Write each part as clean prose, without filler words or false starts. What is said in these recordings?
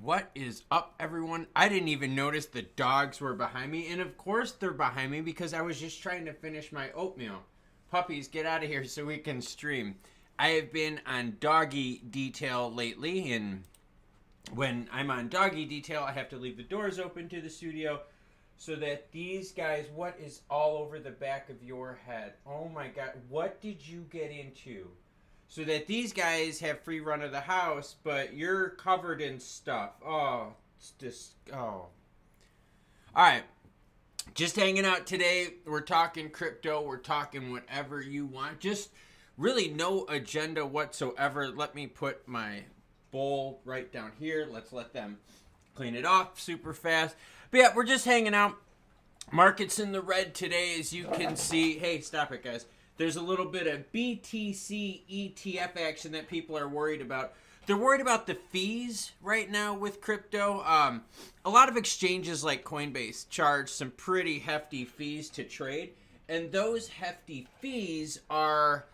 What is up, everyone? I didn't even notice the dogs were behind me, and of course they're behind me because I was just trying to finish my oatmeal. Puppies, get out of here so we can stream. I have been on doggy detail lately, and when I'm on doggy detail, I have to leave the doors open to the studio so that these guys, what is all over the back of your head? Oh my God, what did you get into? So that these guys have free run of the house, but you're covered in stuff. Oh, it's just, oh. All right. Just hanging out today. We're talking crypto. We're talking whatever you want. Just really no agenda whatsoever. Let me put my bowl right down here. Let's let them clean it off super fast. But yeah, we're just hanging out. Market's in the red today, as you can see. Hey, stop it, guys. There's a little bit of BTC ETF action that people are worried about. They're worried about the fees right now with crypto. A lot of exchanges like Coinbase charge some pretty hefty fees to trade. And those hefty fees are,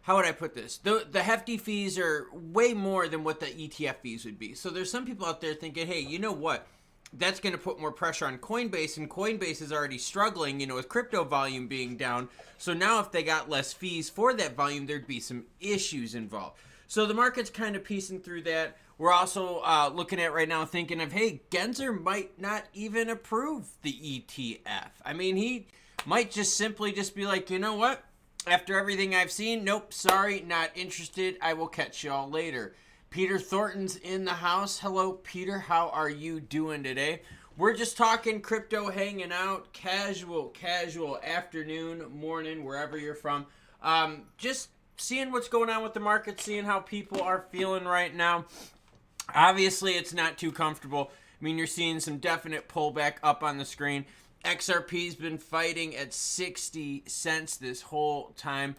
how would I put this? The hefty fees are way more than what the ETF fees would be. So there's some people out there thinking, hey, you know what? That's going to put more pressure on Coinbase, and Coinbase is already struggling, you know, with crypto volume being down. So now if they got less fees for that volume, there'd be some issues involved. So the market's kind of piecing through that. We're also looking at right now thinking of, hey, Gensler might not even approve the ETF. I mean, he might just simply just be like, you know what? After everything I've seen, nope, sorry, not interested. I will catch y'all later. Peter Thornton's in the house. Hello, Peter. How are you doing today? We're just talking crypto, hanging out, casual afternoon, morning, wherever you're from. Just seeing what's going on with the market, seeing how people are feeling right now. Obviously, it's not too comfortable. I mean, you're seeing some definite pullback up on the screen. XRP's been fighting at 60 cents this whole time.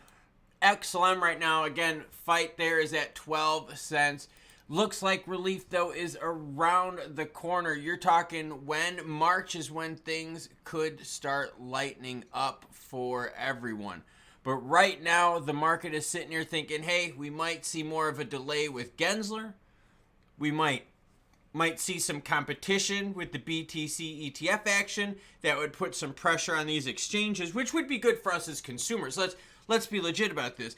XLM right now, again, fight there is at 12 cents. Looks like relief, though, is around the corner. You're talking when March is when things could start lightening up for everyone. But right now, the market is sitting here thinking, hey, we might see more of a delay with Gensler. We might see some competition with the BTC ETF action that would put some pressure on these exchanges, which would be good for us as consumers. Let's be legit about this.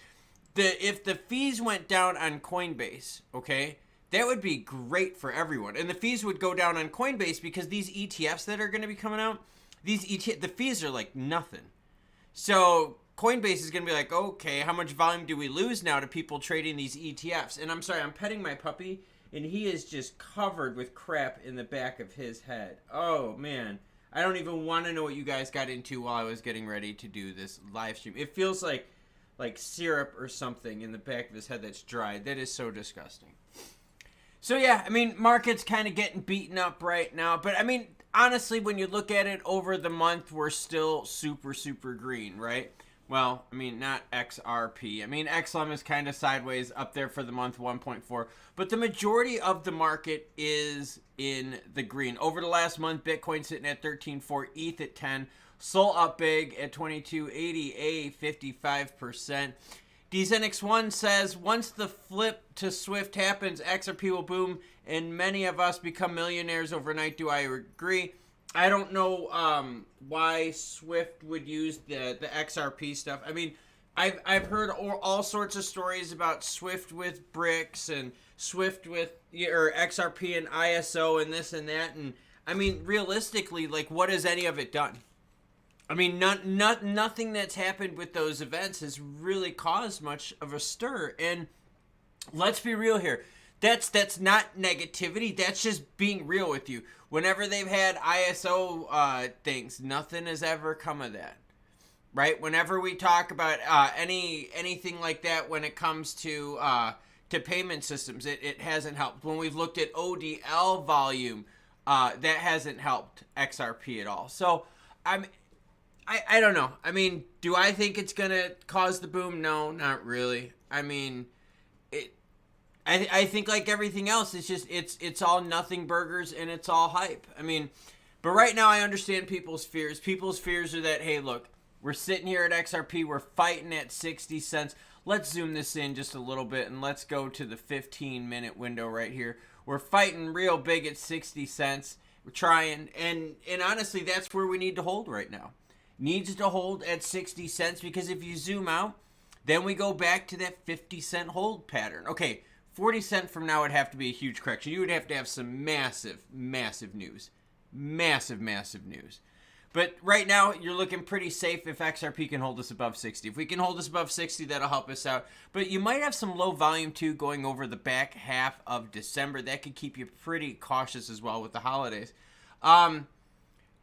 If the fees went down on Coinbase, okay, that would be great for everyone. And the fees would go down on Coinbase because these ETFs that are going to be coming out, the fees are like nothing. So Coinbase is going to be like, okay, how much volume do we lose now to people trading these ETFs? And I'm sorry, I'm petting my puppy, and he is just covered with crap in the back of his head. Oh, man. I don't even want to know what you guys got into while I was getting ready to do this live stream. It feels like syrup or something in the back of his head that's dried. That is so disgusting. So yeah, I mean, market's kind of getting beaten up right now. But I mean, honestly, when you look at it over the month, we're still super green, right? Well, I mean, not XRP. I mean, XLM is kind of sideways up there for the month, 1.4. But the majority of the market is in the green. Over the last month, Bitcoin sitting at 13.4, ETH at 10, Sol up big at 22.80, a 55%. DZNX1 says, once the flip to Swift happens, XRP will boom, and many of us become millionaires overnight. Do I agree? I don't know why Swift would use the XRP stuff. I mean, I've heard all sorts of stories about Swift with BRICS and Swift with or XRP and ISO and this and that. And I mean, realistically, like, what has any of it done? I mean, nothing that's happened with those events has really caused much of a stir. And let's be real here. That's not negativity. That's just being real with you. Whenever they've had ISO things, nothing has ever come of that, right? Whenever we talk about anything like that, when it comes to payment systems, it hasn't helped. When we've looked at ODL volume, that hasn't helped XRP at all. So I don't know. I mean, do I think it's gonna cause the boom? No, not really. I mean, I think like everything else, it's just it's all nothing burgers and it's all hype. I mean, but right now I understand people's fears. People's fears are that, hey, look, We're sitting here at XRP. We're fighting at 60 cents. Let's zoom this in just a little bit and let's go to the 15-minute window right here. We're fighting real big at 60 cents. We're trying, and honestly, that's where we need to hold right now. Needs to hold at 60 cents because if you zoom out, then we go back to that 50 cent hold pattern. Okay, 40 cent from now would have to be a huge correction. You would have to have some massive news. Massive news. But right now, you're looking pretty safe if XRP can hold us above 60. If we can hold us above 60, that'll help us out. But you might have some low volume, too, going over the back half of December. That could keep you pretty cautious as well with the holidays. D's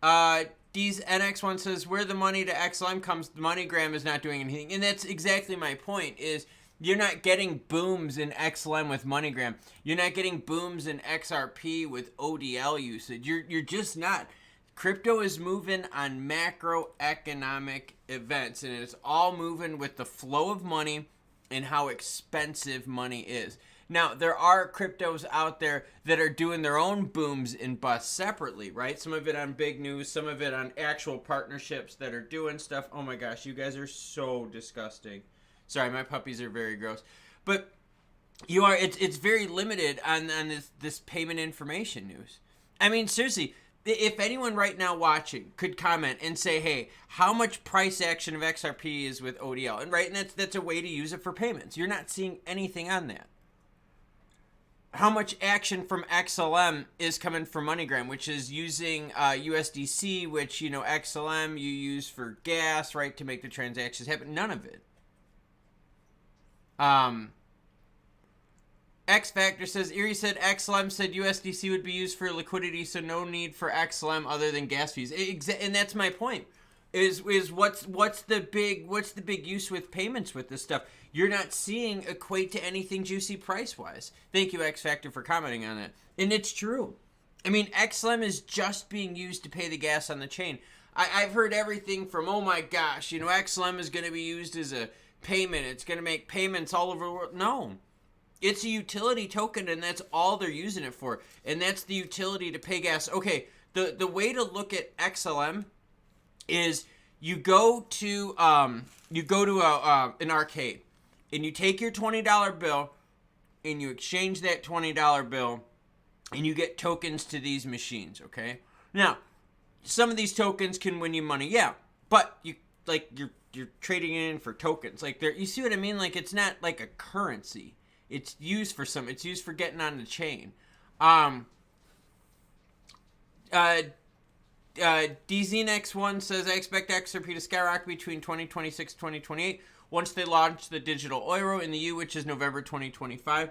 NX1 says, where the money to XLM comes, MoneyGram is not doing anything. And that's exactly my point, is you're not getting booms in XLM with MoneyGram. You're not getting booms in XRP with ODL usage. You're just not. Crypto is moving on macroeconomic events, and it's all moving with the flow of money and how expensive money is. Now, there are cryptos out there that are doing their own booms and busts separately, right? Some of it on big news, some of it on actual partnerships that are doing stuff. Oh my gosh, you guys are so disgusting. Sorry, my puppies are very gross. But it's very limited on this payment information news. I mean, seriously, if anyone right now watching could comment and say, hey, how much price action of XRP is with ODL? And that's a way to use it for payments. You're not seeing anything on that. How much action from XLM is coming from MoneyGram, which is using USDC, which, XLM you use for gas, right, to make the transactions happen. None of it. X Factor says, Erie said XLM said USDC would be used for liquidity, so no need for XLM other than gas fees. And that's my point. Is what's the big use with payments with this stuff? You're not seeing equate to anything juicy price wise. Thank you, X Factor, for commenting on that. And it's true. I mean, XLM is just being used to pay the gas on the chain. I've heard everything from, oh my gosh, XLM is going to be used as a payment. It's going to make payments all over the world. No. It's a utility token, and that's all they're using it for. And that's the utility to pay gas. Okay, the way to look at XLM is you go to an arcade, and you take your $20 bill, and you exchange that $20 bill, and you get tokens to these machines. Okay, now some of these tokens can win you money, yeah, but you're trading it in for tokens. You see what I mean? Like, it's not like a currency. It's used for some. It's used for getting on the chain. DZNX1 says, I expect XRP to skyrocket between 2026 and 2028 once they launch the digital euro in the EU, which is November 2025.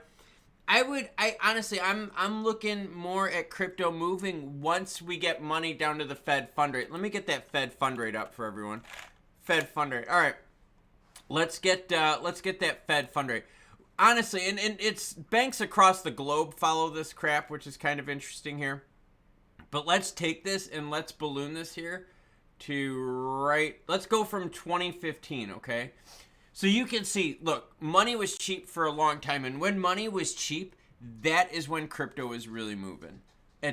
I'm looking more at crypto moving once we get money down to the Fed fund rate. Let me get that Fed fund rate up for everyone. Fed fund rate. All right. Let's get that Fed fund rate. Honestly, and it's banks across the globe follow this crap, which is kind of interesting here. But let's take this and let's balloon this here to let's go from 2015, okay? So you can see, look, money was cheap for a long time. And when money was cheap, that is when crypto was really moving.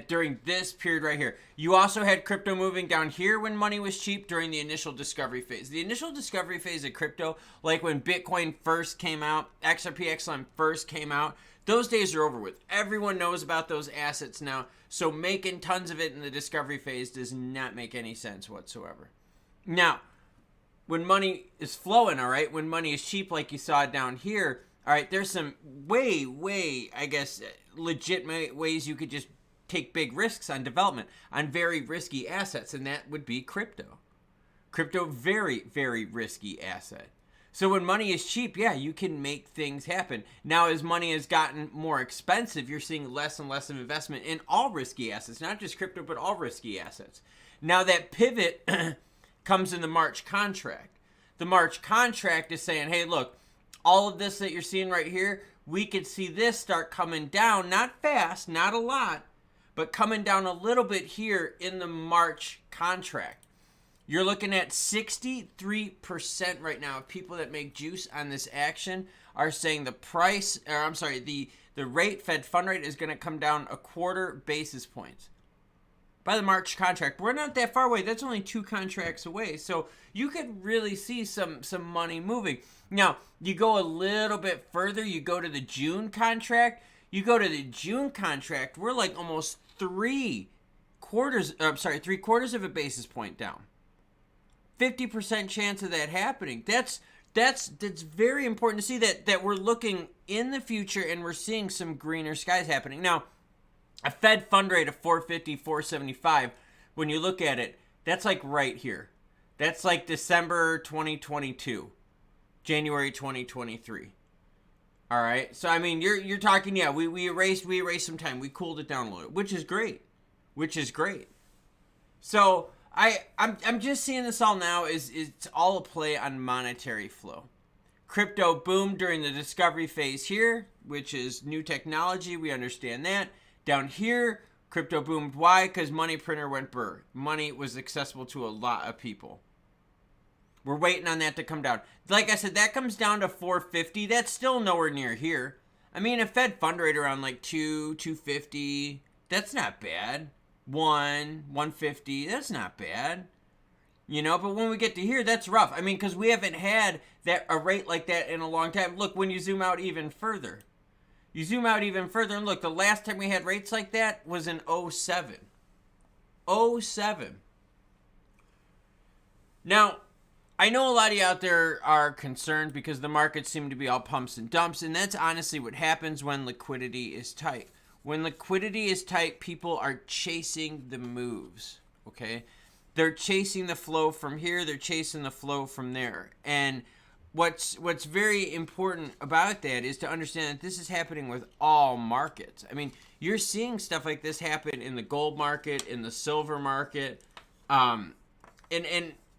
During this period right here. You also had crypto moving down here when money was cheap during the initial discovery phase. The initial discovery phase of crypto, like when Bitcoin first came out, XRP, XLM first came out, those days are over with. Everyone knows about those assets now. So making tons of it in the discovery phase does not make any sense whatsoever. Now, when money is flowing, all right, when money is cheap like you saw down here, all right, there's some way, I guess, legitimate ways you could just take big risks on development on very risky assets, and that would be crypto. Crypto, very, very risky asset. So when money is cheap, yeah, you can make things happen. Now, as money has gotten more expensive, you're seeing less and less of investment in all risky assets, not just crypto, but all risky assets. Now, that pivot comes in the March contract. The March contract is saying, hey, look, all of this that you're seeing right here, we could see this start coming down, not fast, not a lot, but coming down a little bit here in the March contract. You're looking at 63% right now of people that make juice on this action are saying the rate, Fed fund rate, is going to come down a quarter basis points. by the March contract. We're not that far away. That's only 2 contracts away. So you could really see some money moving. Now, you go a little bit further. You go to the June contract. You go to the June contract. We're like almost 3/4 of a basis point down. 50% chance of that happening. That's very important to see that we're looking in the future and we're seeing some greener skies happening. Now, a Fed fund rate of 450, 475, when you look at it, that's like right here. That's like December 2022, January 2023. All right. So I mean, you're talking, yeah, we erased some time. We cooled it down a little, which is great. So I'm just seeing this all now is it's all a play on monetary flow. Crypto boomed during the discovery phase here, which is new technology. We understand that. Down here, crypto boomed. Why? Because money printer went burr. Money was accessible to a lot of people. We're waiting on that to come down. Like I said, that comes down to 450. That's still nowhere near here. I mean, a Fed fund rate around like 250. That's not bad. 150. That's not bad. You know, but when we get to here, that's rough. I mean, because we haven't had a rate like that in a long time. Look, when you zoom out even further. And look, the last time we had rates like that was in 07. 07. Now, I know a lot of you out there are concerned because the markets seem to be all pumps and dumps, and that's honestly what happens when liquidity is tight. When liquidity is tight, people are chasing the moves, okay? They're chasing the flow from here, they're chasing the flow from there. And what's very important about that is to understand that this is happening with all markets. I mean, you're seeing stuff like this happen in the gold market, in the silver market, and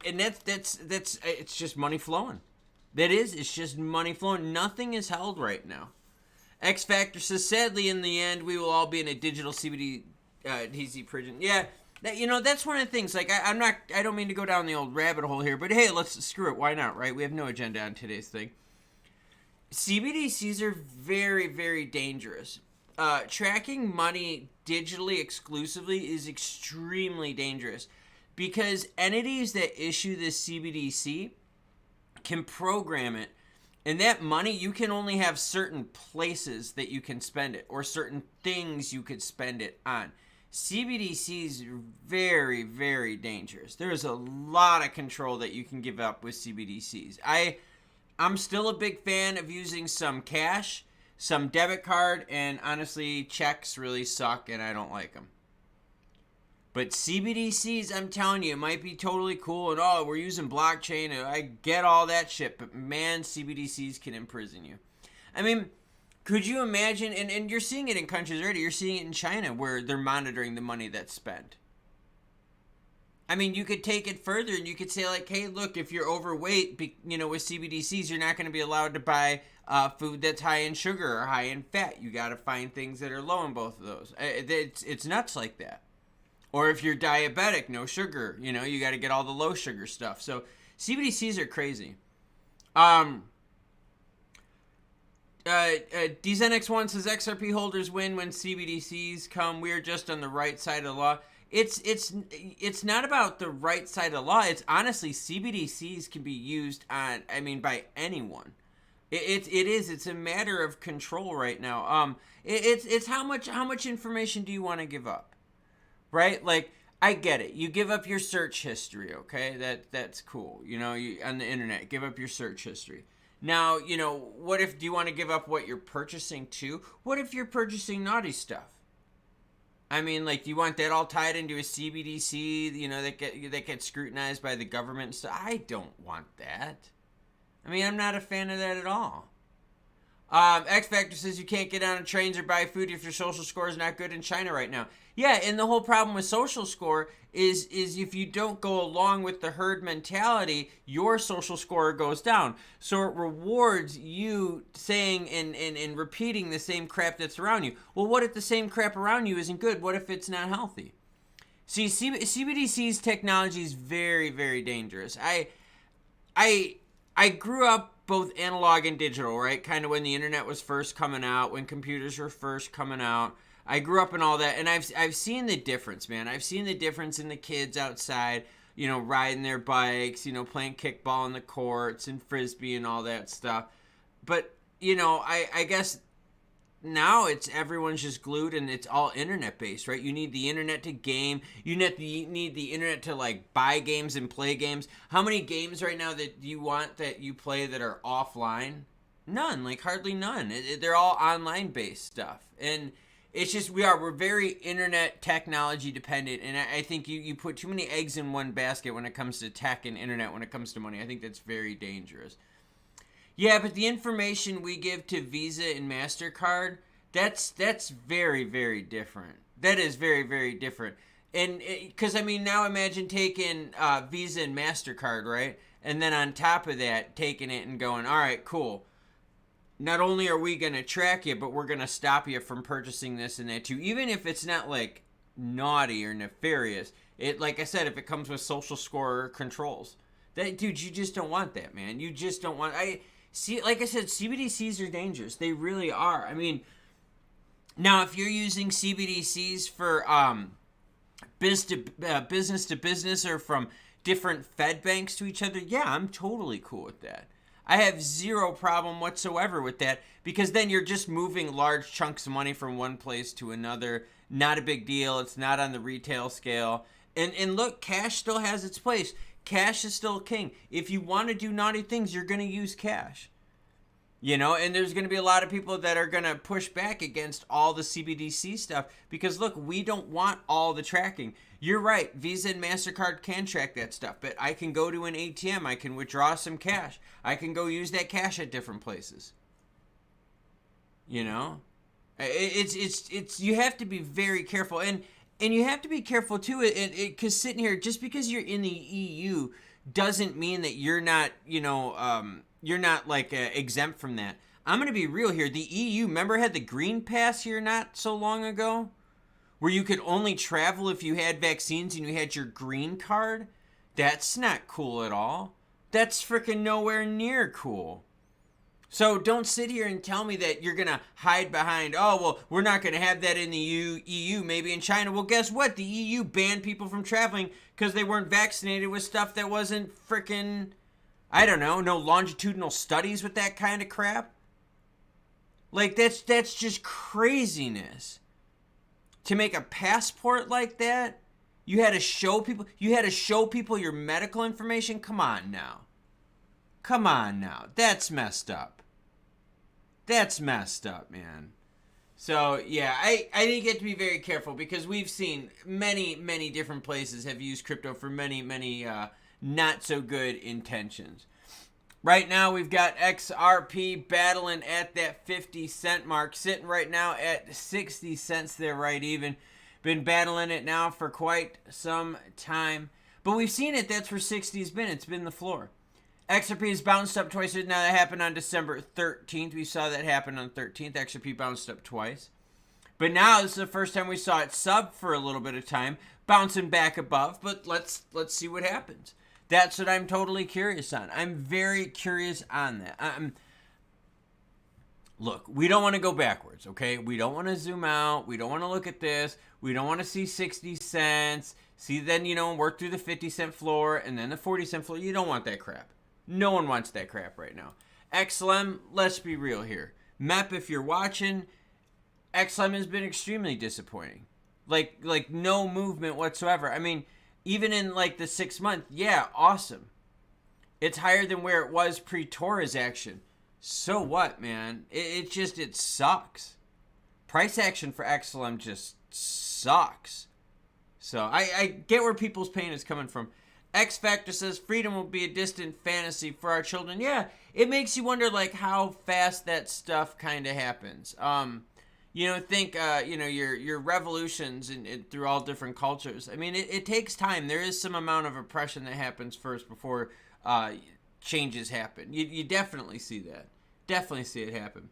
that's it's just money flowing. It's just money flowing. Nothing is held right now. X Factor says, sadly, in the end, we will all be in a digital CBDC prison. Yeah, that's one of the things. Like, I don't mean to go down the old rabbit hole here, but hey, let's screw it. Why not, right? We have no agenda on today's thing. CBDCs are very, very dangerous. Tracking money digitally exclusively is extremely dangerous because entities that issue this CBDC can program it. And that money, you can only have certain places that you can spend it or certain things you could spend it on. CBDCs are very, very dangerous. There is a lot of control that you can give up with CBDCs. I'm still a big fan of using some cash, some debit card, and honestly, checks really suck and I don't like them. But CBDCs, I'm telling you, it might be totally cool and we're using blockchain and I get all that shit, but man, CBDCs can imprison you. I mean, could you imagine, and you're seeing it in countries already, you're seeing it in China where they're monitoring the money that's spent. I mean, you could take it further and you could say like, hey, look, if you're overweight, with CBDCs, you're not going to be allowed to buy food that's high in sugar or high in fat. You got to find things that are low in both of those. It's nuts like that. Or if you're diabetic, no sugar, you got to get all the low sugar stuff. So CBDCs are crazy. DZNX1 says XRP holders win when CBDCs come. We are just on the right side of the law. It's not about the right side of the law. It's honestly CBDCs can be used by anyone. It's a matter of control right now. It's how much information do you want to give up? Right? Like, I get it. You give up your search history, okay? That's cool. You on the internet, give up your search history. Now, what if, do you want to give up what you're purchasing too? What if you're purchasing naughty stuff? I mean, like, do you want that all tied into a CBDC, that gets scrutinized by the government and stuff? I don't want that. I mean, I'm not a fan of that at all. X Factor says you can't get on trains or buy food if your social score is not good in China right now. Yeah, and the whole problem with social score is if you don't go along with the herd mentality, your social score goes down. So it rewards you saying and repeating the same crap that's around you. Well, what if the same crap around you isn't good? What if it's not healthy? See, CBDC's technology is very, very dangerous. I grew up both analog and digital, right? Kind of when the internet was first coming out, when computers were first coming out. I grew up in all that, and I've seen the difference, man. I've seen the difference in the kids outside, you know, riding their bikes, you know, playing kickball in the courts and frisbee and all that stuff. But, you know, I guess now it's everyone's just glued and it's all internet based, right? You need the internet to game. You need the internet to like buy games and play games. How many games right now that you want that you play that are offline? None, like hardly none. They're all online based stuff. And it's just, we're very internet technology dependent. And I think you put too many eggs in one basket when it comes to tech and internet, when it comes to money. I think that's very dangerous. Yeah, but the information we give to Visa and MasterCard, that's very, very different. That is very, very different. And because, I mean, now imagine taking Visa and MasterCard, right? And then on top of that, taking it and going, all right, cool. Not only are we going to track you, but we're going to stop you from purchasing this and that too. Even if it's not like naughty or nefarious. It, like I said, if it comes with social score controls. That, dude, you just don't want that, man. You just don't want... See, like I said, CBDCs are dangerous. They really are. I mean, now if you're using CBDCs for business to business or from different Fed banks to each other, yeah, I'm totally cool with that. I have zero problem whatsoever with that, because then you're just moving large chunks of money from one place to another. Not a big deal. It's not on the retail scale. And look, cash still has its place. Cash is still king. If you want to do naughty things, you're going to use cash. You know, and there's going to be a lot of people that are going to push back against all the CBDC stuff because, look, we don't want all the tracking. You're right. Visa and MasterCard can track that stuff, but I can go to an ATM. I can withdraw some cash. I can go use that cash at different places. You know, it's you have to be very careful. And you have to be careful, too, because sitting here, just because you're in the EU doesn't mean that you're not, you know, you're not, like, exempt from that. I'm going to be real here. The EU, remember, had the Green Pass here not so long ago? Where you could only travel if you had vaccines and you had your green card? That's not cool at all. That's freaking nowhere near cool. So don't sit here and tell me that you're going to hide behind, oh, well, we're not going to have that in the EU, maybe in China. Well, guess what? The EU banned people from traveling because they weren't vaccinated with stuff that wasn't freaking, I don't know, no longitudinal studies with that kind of crap. Like, that's just craziness. To make a passport like that, you had to show people your medical information? Come on now. Come on now. That's messed up. That's messed up, man. So, yeah, I think you have to be very careful because we've seen many, many different places have used crypto for many, many not so good intentions. Right now, we've got XRP battling at that 50-cent mark, sitting right now at 60 cents there, right even. Been battling it now for quite some time. But we've seen it. That's where 60's been. It's been the floor. XRP has bounced up twice. Now, that happened on December 13th. We saw that happen on the 13th. XRP bounced up twice. But now, this is the first time we saw it sub for a little bit of time, bouncing back above. But let's see what happens. That's what I'm totally curious on. I'm very curious on that. Look, we don't want to go backwards, okay? We don't want to zoom out. We don't want to look at this. We don't want to see 60 cents. See, then, you know, work through the 50-cent floor and then the 40-cent floor. You don't want that crap. No one wants that crap right now. XLM, let's be real here. MEP, if you're watching, XLM has been extremely disappointing. Like no movement whatsoever. I mean, even in like the 6 month, yeah, awesome. It's higher than where it was pre-Torres action. So what, man? It sucks. Price action for XLM just sucks. So I get where people's pain is coming from. X Factor says freedom will be a distant fantasy for our children. Yeah, it makes you wonder like how fast that stuff kind of happens. You know, think you know, your revolutions and through all different cultures. I mean, it takes time. There is some amount of oppression that happens first before changes happen. You definitely see that. Definitely see it happen.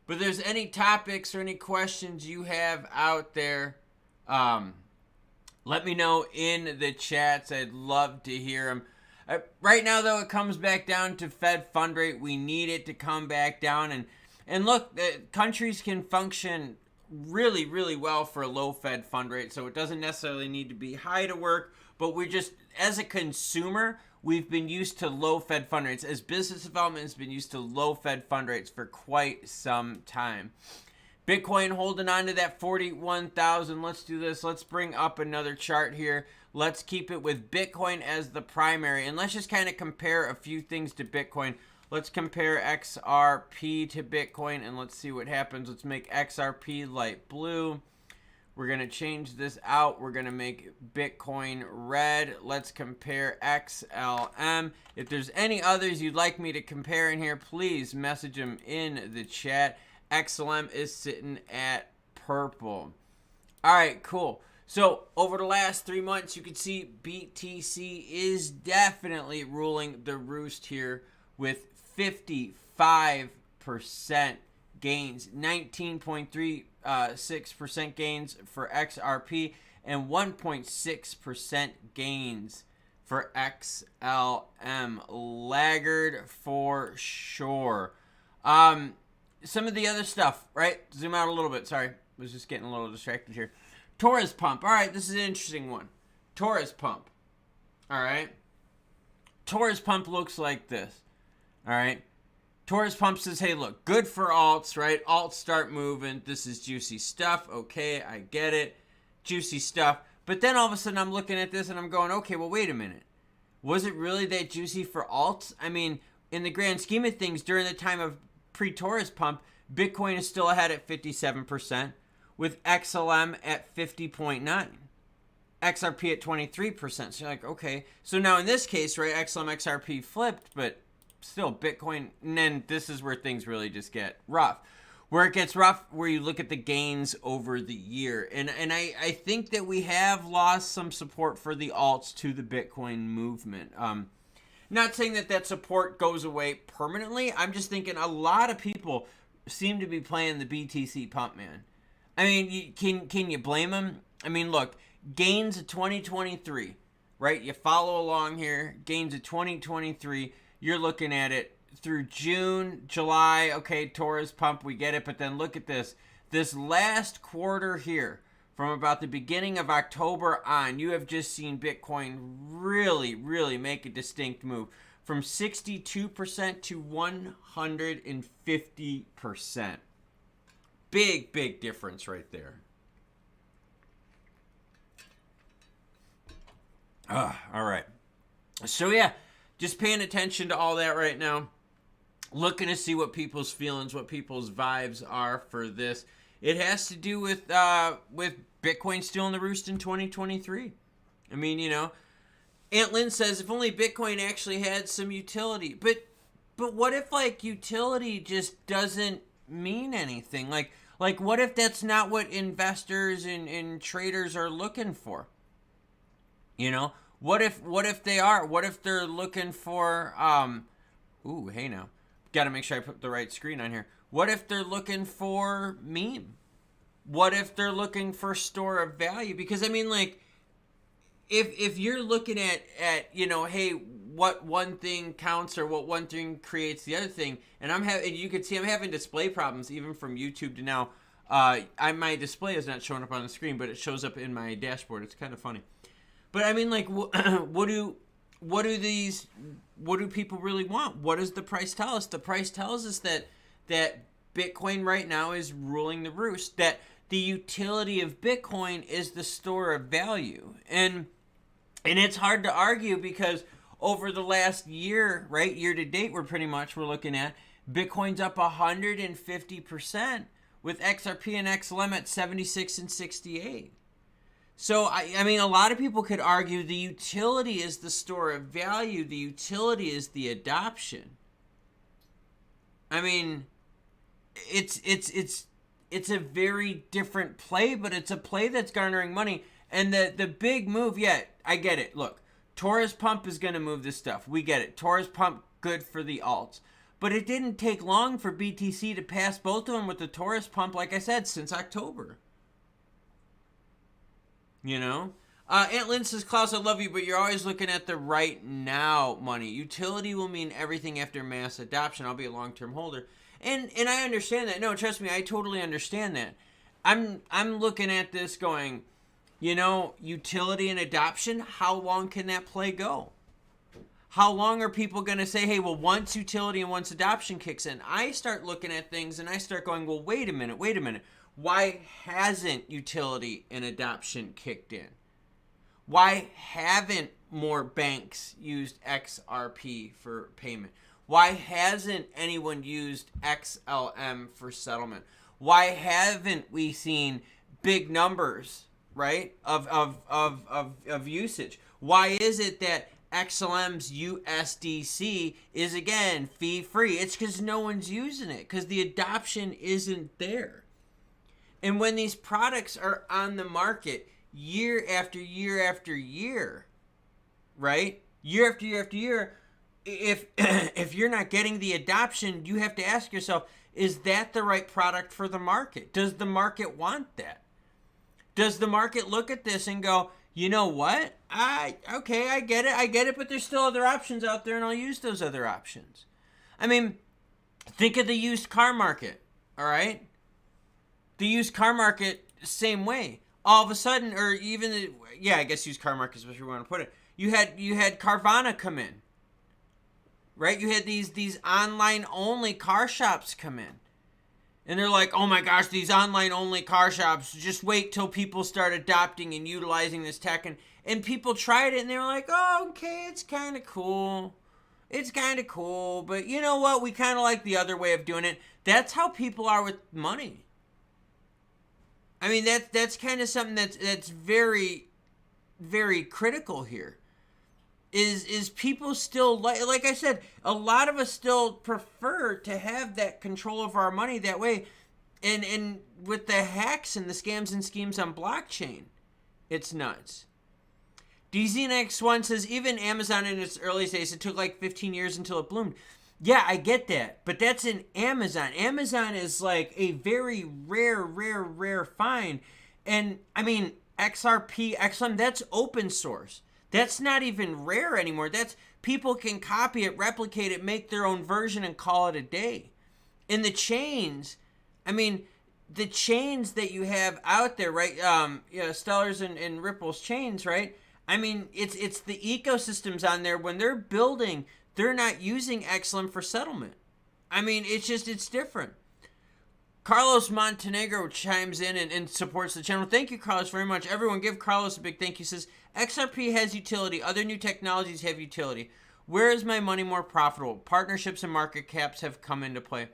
But if there's any topics or any questions you have out there, let me know in the chats. I'd love to hear them. Right now, though, it comes back down to Fed fund rate. We need it to come back down. And look, countries can function really, really well for a low Fed fund rate. So it doesn't necessarily need to be high to work, but we're just, as a consumer, we've been used to low Fed fund rates. As business development has been used to low Fed fund rates for quite some time. Bitcoin holding on to that 41,000. Let's do this. Let's bring up another chart here. Let's keep it with Bitcoin as the primary. And let's just kind of compare a few things to Bitcoin. Let's compare XRP to Bitcoin and let's see what happens. Let's make XRP light blue. We're going to change this out. We're going to make Bitcoin red. Let's compare XLM. If there's any others you'd like me to compare in here, please message them in the chat. XLM is sitting at purple. All right, cool. So over the last 3 months, you can see BTC is definitely ruling the roost here with 55% gains, 19.36% gains for XRP, and 1.6% gains for XLM. Laggard for sure. Some of the other stuff, right? Zoom out a little bit. Sorry, was just getting a little distracted here. Torres pump. All right, this is an interesting one. Torres pump. All right. Torres pump looks like this. All right. Torres pump says, hey, look, good for alts, right? Alts start moving. This is juicy stuff. Okay, I get it. Juicy stuff. But then all of a sudden I'm looking at this and I'm going, okay, well, wait a minute. Was it really that juicy for alts? I mean, in the grand scheme of things, during the time of pre-Torres pump, Bitcoin is still ahead at 57%, with XLM at 50.9, XRP at 23%. So you're like, okay. So now in this case, right, XLM, XRP flipped, but still Bitcoin, and then this is where things really just get rough. Where it gets rough, where you look at the gains over the year. And I think that we have lost some support for the alts to the Bitcoin movement. Not saying that that support goes away permanently. I'm just thinking a lot of people seem to be playing the BTC pump, man. I mean, can you blame them? I mean, look, gains of 2023, right? You follow along here. Gains of 2023. You're looking at it through June, July. Okay, Torres pump, we get it. But then look at this. This last quarter here, from about the beginning of October on, you have just seen Bitcoin really, really make a distinct move from 62% to 150%. Big, big difference right there. All right. So, yeah, just paying attention to all that right now. Looking to see what people's feelings, what people's vibes are for this. It has to do with Bitcoin still in the roost in 2023. I mean, you know, Aunt Lynn says if only Bitcoin actually had some utility. But what if, like, utility just doesn't mean anything? Like what if that's not what investors and traders are looking for? You know, what if they are? What if they're looking for ooh, hey now. Got to make sure I put the right screen on here. What if they're looking for meme? What if they're looking for store of value? Because I mean, like, if you're looking at you know, hey, what one thing counts or what one thing creates the other thing, and you can see I'm having display problems even from YouTube to now. My display is not showing up on the screen, but it shows up in my dashboard. It's kind of funny. But I mean, like, what do people really want? What does the price tell us? The price tells us that Bitcoin right now is ruling the roost, that the utility of Bitcoin is the store of value. And it's hard to argue because over the last year, right, year to date, we're looking at Bitcoin's up 150% with XRP and XLM at 76 and 68. So, I mean, a lot of people could argue the utility is the store of value. The utility is the adoption. I mean, it's a very different play, but it's a play that's garnering money. And the big move, yeah, I get it. Look, Torres pump is going to move this stuff. We get it. Torres pump, good for the alts. But it didn't take long for BTC to pass both of them with the Torres pump, like I said, since October. You know? Aunt Lynn says, Klaus, I love you, but you're always looking at the right now money. Utility will mean everything after mass adoption. I'll be a long-term holder. And I understand that. No, trust me, I totally understand that. I'm looking at this going, utility and adoption, how long can that play go? How long are people going to say, hey, well, once utility and once adoption kicks in? I start looking at things and I start going, well, wait a minute. Why hasn't utility and adoption kicked in? Why haven't more banks used XRP for payment? Why hasn't anyone used XLM for settlement? Why haven't we seen big numbers, right, of usage? Why is it that XLM's USDC is, again, fee-free? It's because no one's using it, because the adoption isn't there. And when these products are on the market year after year after year, right, year after year after year, if you're not getting the adoption, you have to ask yourself, is that the right product for the market? Does the market want that? Does the market look at this and go, you know what? I get it, but there's still other options out there, and I'll use those other options. I mean, think of the used car market, all right? The used car market, same way. All of a sudden, or even, I guess used car market is what you want to put it. You had Carvana come in, right? You had these online-only car shops come in. And they're like, oh my gosh, these online-only car shops, just wait till people start adopting and utilizing this tech. And people tried it, and they were like, oh, okay, it's kind of cool. It's kind of cool. But you know what? We kind of like the other way of doing it. That's how people are with money. I mean, that's kind of something that's very, very critical here. Is people still, like I said, a lot of us still prefer to have that control over our money that way. And with the hacks and the scams and schemes on blockchain, it's nuts. DZNX1 says, even Amazon in its early days, it took like 15 years until it bloomed. Yeah, I get that, but that's in Amazon. Amazon is like a very rare find. And I mean, XRP, XLM, that's open source. That's not even rare anymore. That's people can copy it, replicate it, make their own version, and call it a day. And the chains, I mean, the chains that you have out there, right? Stellar's and Ripple's chains, right? I mean, it's the ecosystems on there. When they're building, they're not using XLM for settlement. I mean, it's different. Carlos Montenegro chimes in and supports the channel. Thank you, Carlos, very much. Everyone, give Carlos a big thank you. Says, XRP has utility. Other new technologies have utility. Where is my money more profitable? Partnerships and market caps have come into play.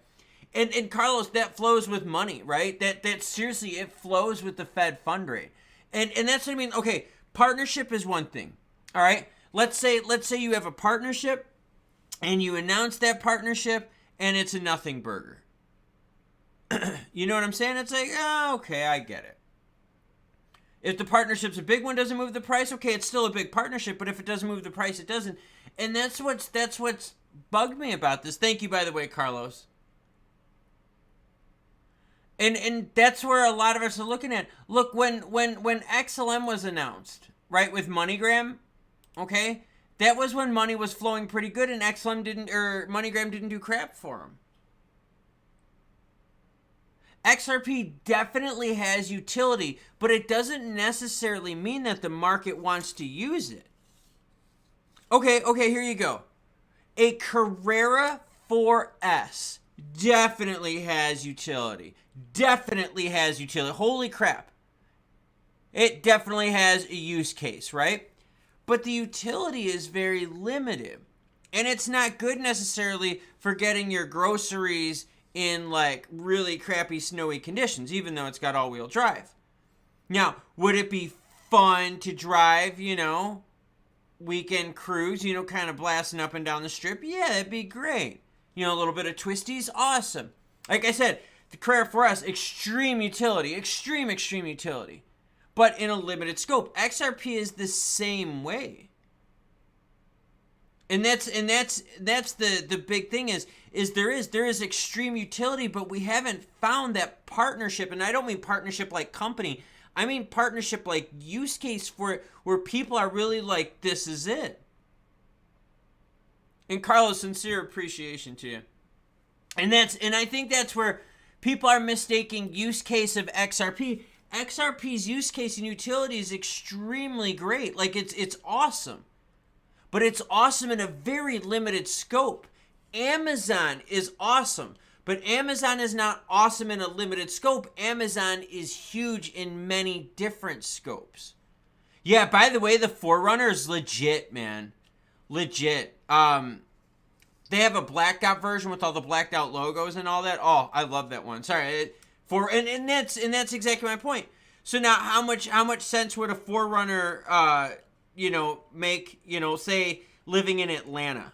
And Carlos, that flows with money, right? That seriously, it flows with the Fed fund rate. And that's what I mean. Okay, partnership is one thing. All right? Let's say you have a partnership and you announce that partnership and it's a nothing burger. You know what I'm saying? It's like, oh, okay, I get it. If the partnership's a big one, doesn't move the price, okay, it's still a big partnership, but if it doesn't move the price, it doesn't. And that's what's bugged me about this. Thank you, by the way, Carlos. And that's where a lot of us are looking at. Look, when XLM was announced, right, with MoneyGram, okay, that was when money was flowing pretty good, and MoneyGram didn't do crap for them. XRP definitely has utility, but it doesn't necessarily mean that the market wants to use it. Okay, here you go. A Carrera 4S definitely has utility. Holy crap. It definitely has a use case, right? But the utility is very limited. And it's not good necessarily for getting your groceries in like really crappy snowy conditions, even though it's got all-wheel drive. Now, would it be fun to drive, weekend cruise, kind of blasting up and down the strip? Yeah, that'd be great. A little bit of twisties, awesome. Like I said, the Carrera 4S, extreme utility, extreme utility, but in a limited scope. XRP is the same way. And that's the big thing is there is extreme utility, but we haven't found that partnership. And I don't mean partnership like company. I mean partnership like use case for it, where people are really like, this is it. And Carlos, sincere appreciation to you. And I think that's where People are mistaking use case of XRP. XRP's use case and utility is extremely great. Like, it's awesome. But it's awesome in a very limited scope. Amazon is awesome. But Amazon is not awesome in a limited scope. Amazon is huge in many different scopes. Yeah, by the way, the Forerunner is legit, man. Legit. They have a blacked out version with all the blacked out logos and all that. Oh, I love that one. Sorry. And that's exactly my point. So now how much sense would a Forerunner make, say living in Atlanta?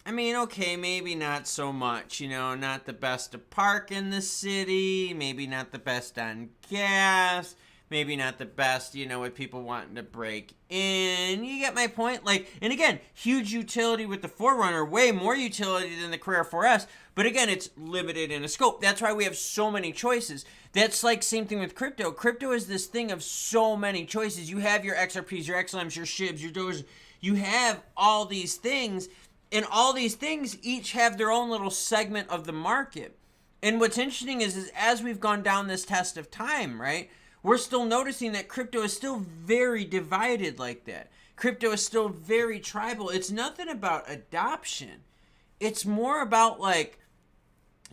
I mean, okay, maybe not so much, not the best to park in the city, maybe not the best on gas, maybe not the best, with people wanting to break in. You get my point? Like, and again, huge utility with the Forerunner, way more utility than the Carrera 4S, but again, it's limited in a scope. That's why we have so many choices. That's like same thing with crypto. Crypto is this thing of so many choices. You have your XRPs, your XLMs, your SHIBs, your Doge. You have all these things. And all these things each have their own little segment of the market. And what's interesting is as we've gone down this test of time, right, we're still noticing that crypto is still very divided like that. Crypto is still very tribal. It's nothing about adoption. It's more about, like,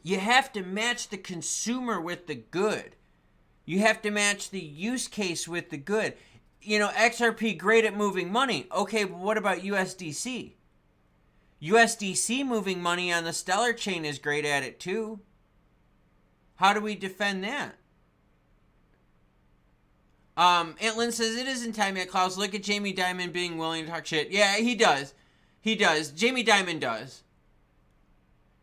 you have to match the consumer with the good. You have to match the use case with the good. XRP, great at moving money. Okay, but what about USDC? USDC moving money on the Stellar chain is great at it too. How do we defend that? Antlin says, it isn't time yet, Klaus. Look at Jamie Dimon being willing to talk shit. Yeah, he does. He does. Jamie Dimon does.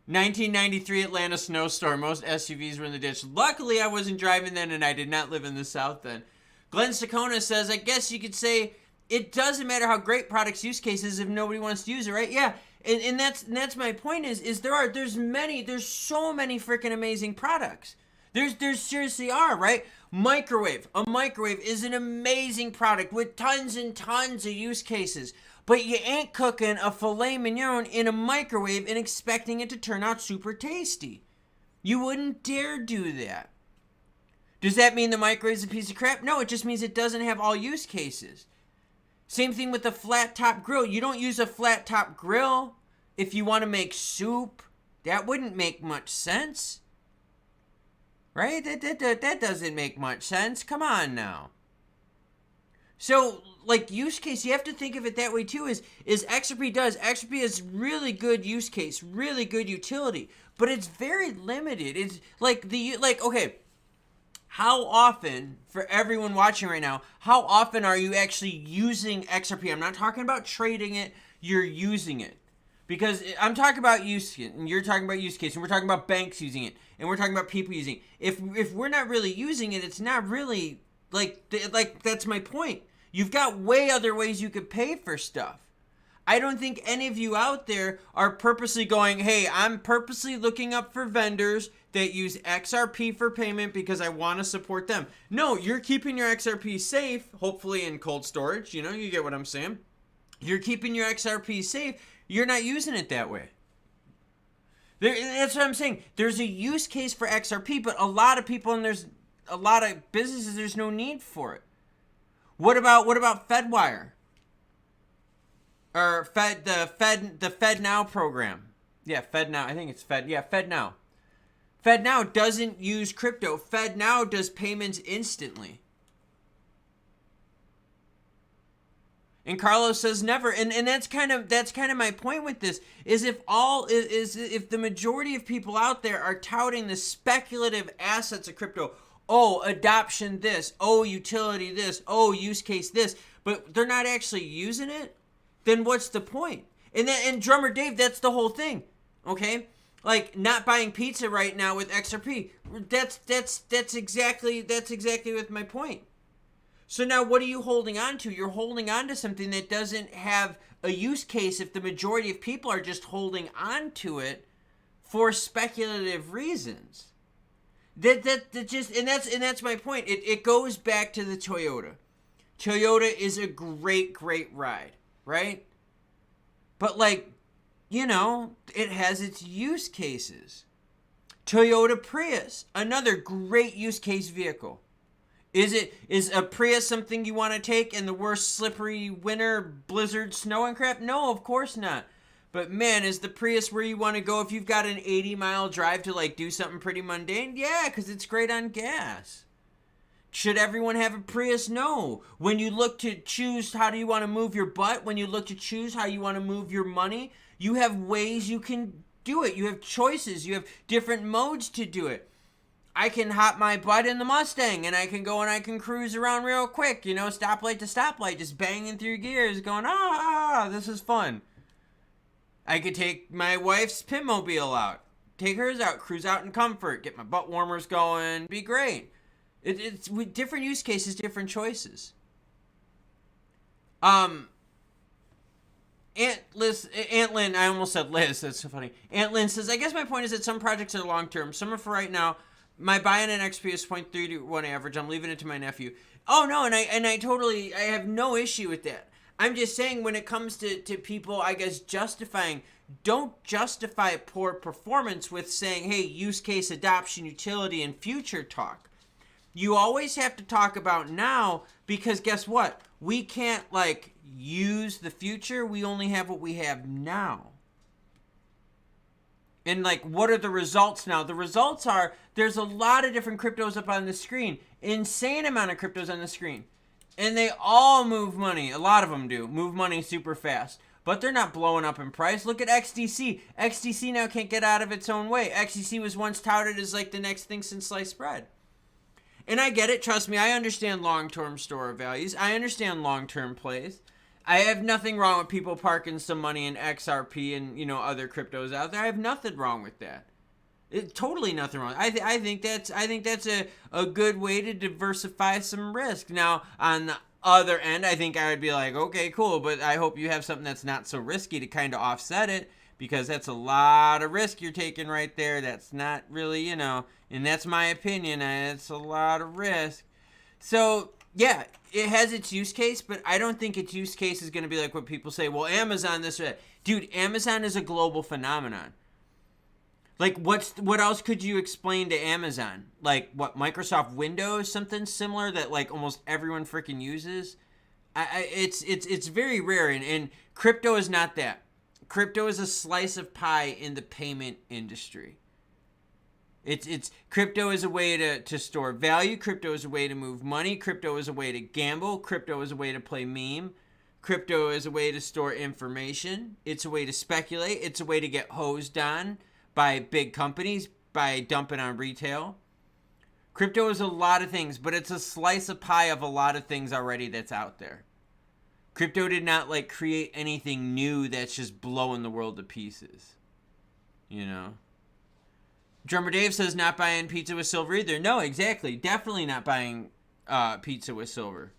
1993 Atlanta snowstorm. Most SUVs were in the ditch. Luckily, I wasn't driving then, and I did not live in the South then. Glenn Sakona says, I guess you could say it doesn't matter how great products use cases if nobody wants to use it, right? Yeah. And that's my point is there's so many freaking amazing products. There seriously are, right? Microwave. A microwave is an amazing product with tons and tons of use cases. But you ain't cooking a filet mignon in a microwave and expecting it to turn out super tasty. You wouldn't dare do that. Does that mean the microwave is a piece of crap? No, it just means it doesn't have all use cases. Same thing with the flat top grill. You don't use a flat top grill if you want to make soup. That wouldn't make much sense. Right? That doesn't make much sense. Come on now. So, like, use case, you have to think of it that way too, is XRP does. XRP is really good use case, really good utility, but it's very limited. It's okay, how often, for everyone watching right now, how often are you actually using XRP? I'm not talking about trading it, you're using it. Because I'm talking about use case, and you're talking about use case, and we're talking about banks using it, and we're talking about people using it. If we're not really using it, it's not really, like that's my point. You've got way other ways you could pay for stuff. I don't think any of you out there are purposely going, hey, I'm purposely looking up for vendors that use XRP for payment because I want to support them. No, you're keeping your XRP safe, hopefully in cold storage. You get what I'm saying. You're keeping your XRP safe. You're not using it that way. That's what I'm saying. There's a use case for XRP, but a lot of people and there's a lot of businesses, there's no need for it. What about FedWire? Or the FedNow program. Yeah, FedNow. I think it's Fed. Yeah, FedNow. FedNow doesn't use crypto. FedNow does payments instantly. And Carlos says never. And that's kind of my point with this is if the majority of people out there are touting the speculative assets of crypto, oh, adoption this, oh, utility this, oh, use case this, but they're not actually using it, then what's the point? And Drummer Dave, that's the whole thing. Okay? Like not buying pizza right now with XRP. That's exactly with my point. So now what are you holding on to? You're holding on to something that doesn't have a use case if the majority of people are just holding on to it for speculative reasons. That's my point. It goes back to the Toyota. Toyota is a great ride, right? But it has its use cases. Toyota Prius, another great use case vehicle. Is a Prius something you want to take in the worst slippery winter, blizzard, snow and crap? No, of course not. But man, is the Prius where you want to go if you've got an 80-mile drive to like do something pretty mundane? Yeah, because it's great on gas. Should everyone have a Prius? No. When you look to choose how do you want to move your butt, when you look to choose how you want to move your money, you have ways you can do it. You have choices. You have different modes to do it. I can hop my butt in the Mustang and I can go and I can cruise around real quick, stoplight to stoplight, just banging through gears going, this is fun. I could take my wife's Pinmobile out, take hers out, cruise out in comfort, get my butt warmers going, be great. It's with different use cases, different choices. Aunt Lynn, I almost said Liz, that's so funny. Aunt Lynn says, I guess my point is that some projects are long-term, some are for right now. My buy-in in XP is 0.3 to 1 average. I'm leaving it to my nephew. Oh, no, and I have no issue with that. I'm just saying when it comes to people, I guess, justifying, don't justify poor performance with saying, hey, use case adoption, utility, and future talk. You always have to talk about now because guess what? We can't, use the future. We only have what we have now. And what are the results now? The results are there's a lot of different cryptos up on the screen. Insane amount of cryptos on the screen. And they all move money. A lot of them do. Move money super fast. But they're not blowing up in price. Look at XDC. XDC now can't get out of its own way. XDC was once touted as the next thing since sliced bread. And I get it. Trust me. I understand long-term store values. I understand long-term plays. I have nothing wrong with people parking some money in XRP and, other cryptos out there. I have nothing wrong with that. Totally nothing wrong. I think that's a good way to diversify some risk. Now, on the other end, I think I would be like, okay, cool, but I hope you have something that's not so risky to kind of offset it because that's a lot of risk you're taking right there. That's not really, and that's my opinion. It's a lot of risk. So, yeah, it has its use case, but I don't think its use case is going to be like what people say, well, Amazon this or that. Dude, Amazon is a global phenomenon. What else could you explain to Amazon? What, Microsoft Windows, something similar that almost everyone freaking uses? It's very rare, and crypto is not that. Crypto is a slice of pie in the payment industry. It's crypto is a way to store value. Crypto is a way to move money. Crypto is a way to gamble. Crypto is a way to play meme. Crypto is a way to store information. It's a way to speculate. It's a way to get hosed on by big companies by dumping on retail. Crypto is a lot of things, but it's a slice of pie of a lot of things already that's out there. Crypto did not create anything new that's just blowing the world to pieces. Drummer Dave says not buying pizza with silver either. No, exactly. Definitely not buying pizza with silver.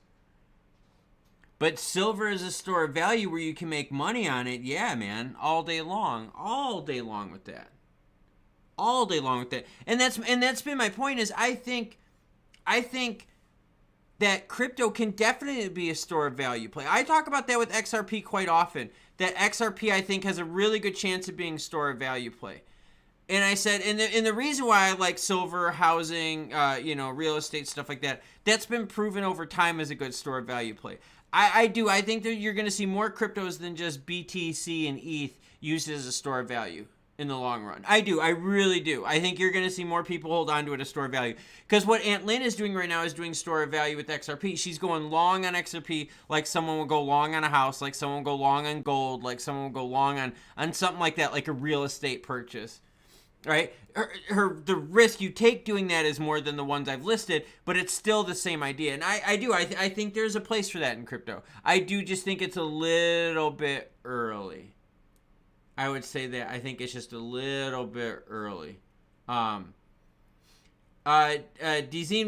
But silver is a store of value where you can make money on it. Yeah, man. All day long. All day long with that. All day long with that. And that's been my point is I think that crypto can definitely be a store of value play. I talk about that with XRP quite often. That XRP I think has a really good chance of being a store of value play. And I said, and the reason why I like silver, housing, real estate, stuff like that, that's been proven over time as a good store of value play. I do. I think that you're going to see more cryptos than just BTC and ETH used as a store of value in the long run. I do. I really do. I think you're going to see more people hold on to it as store of value. Because what Aunt Lynn is doing right now is doing store of value with XRP. She's going long on XRP like someone would go long on a house, like someone would go long on gold, like someone would go long on something like that, like a real estate purchase. Right? The risk you take doing that is more than the ones I've listed, but it's still the same idea. And I think there's a place for that in crypto. I do just think it's a little bit early. I would say that I think it's just a little bit early. Dzine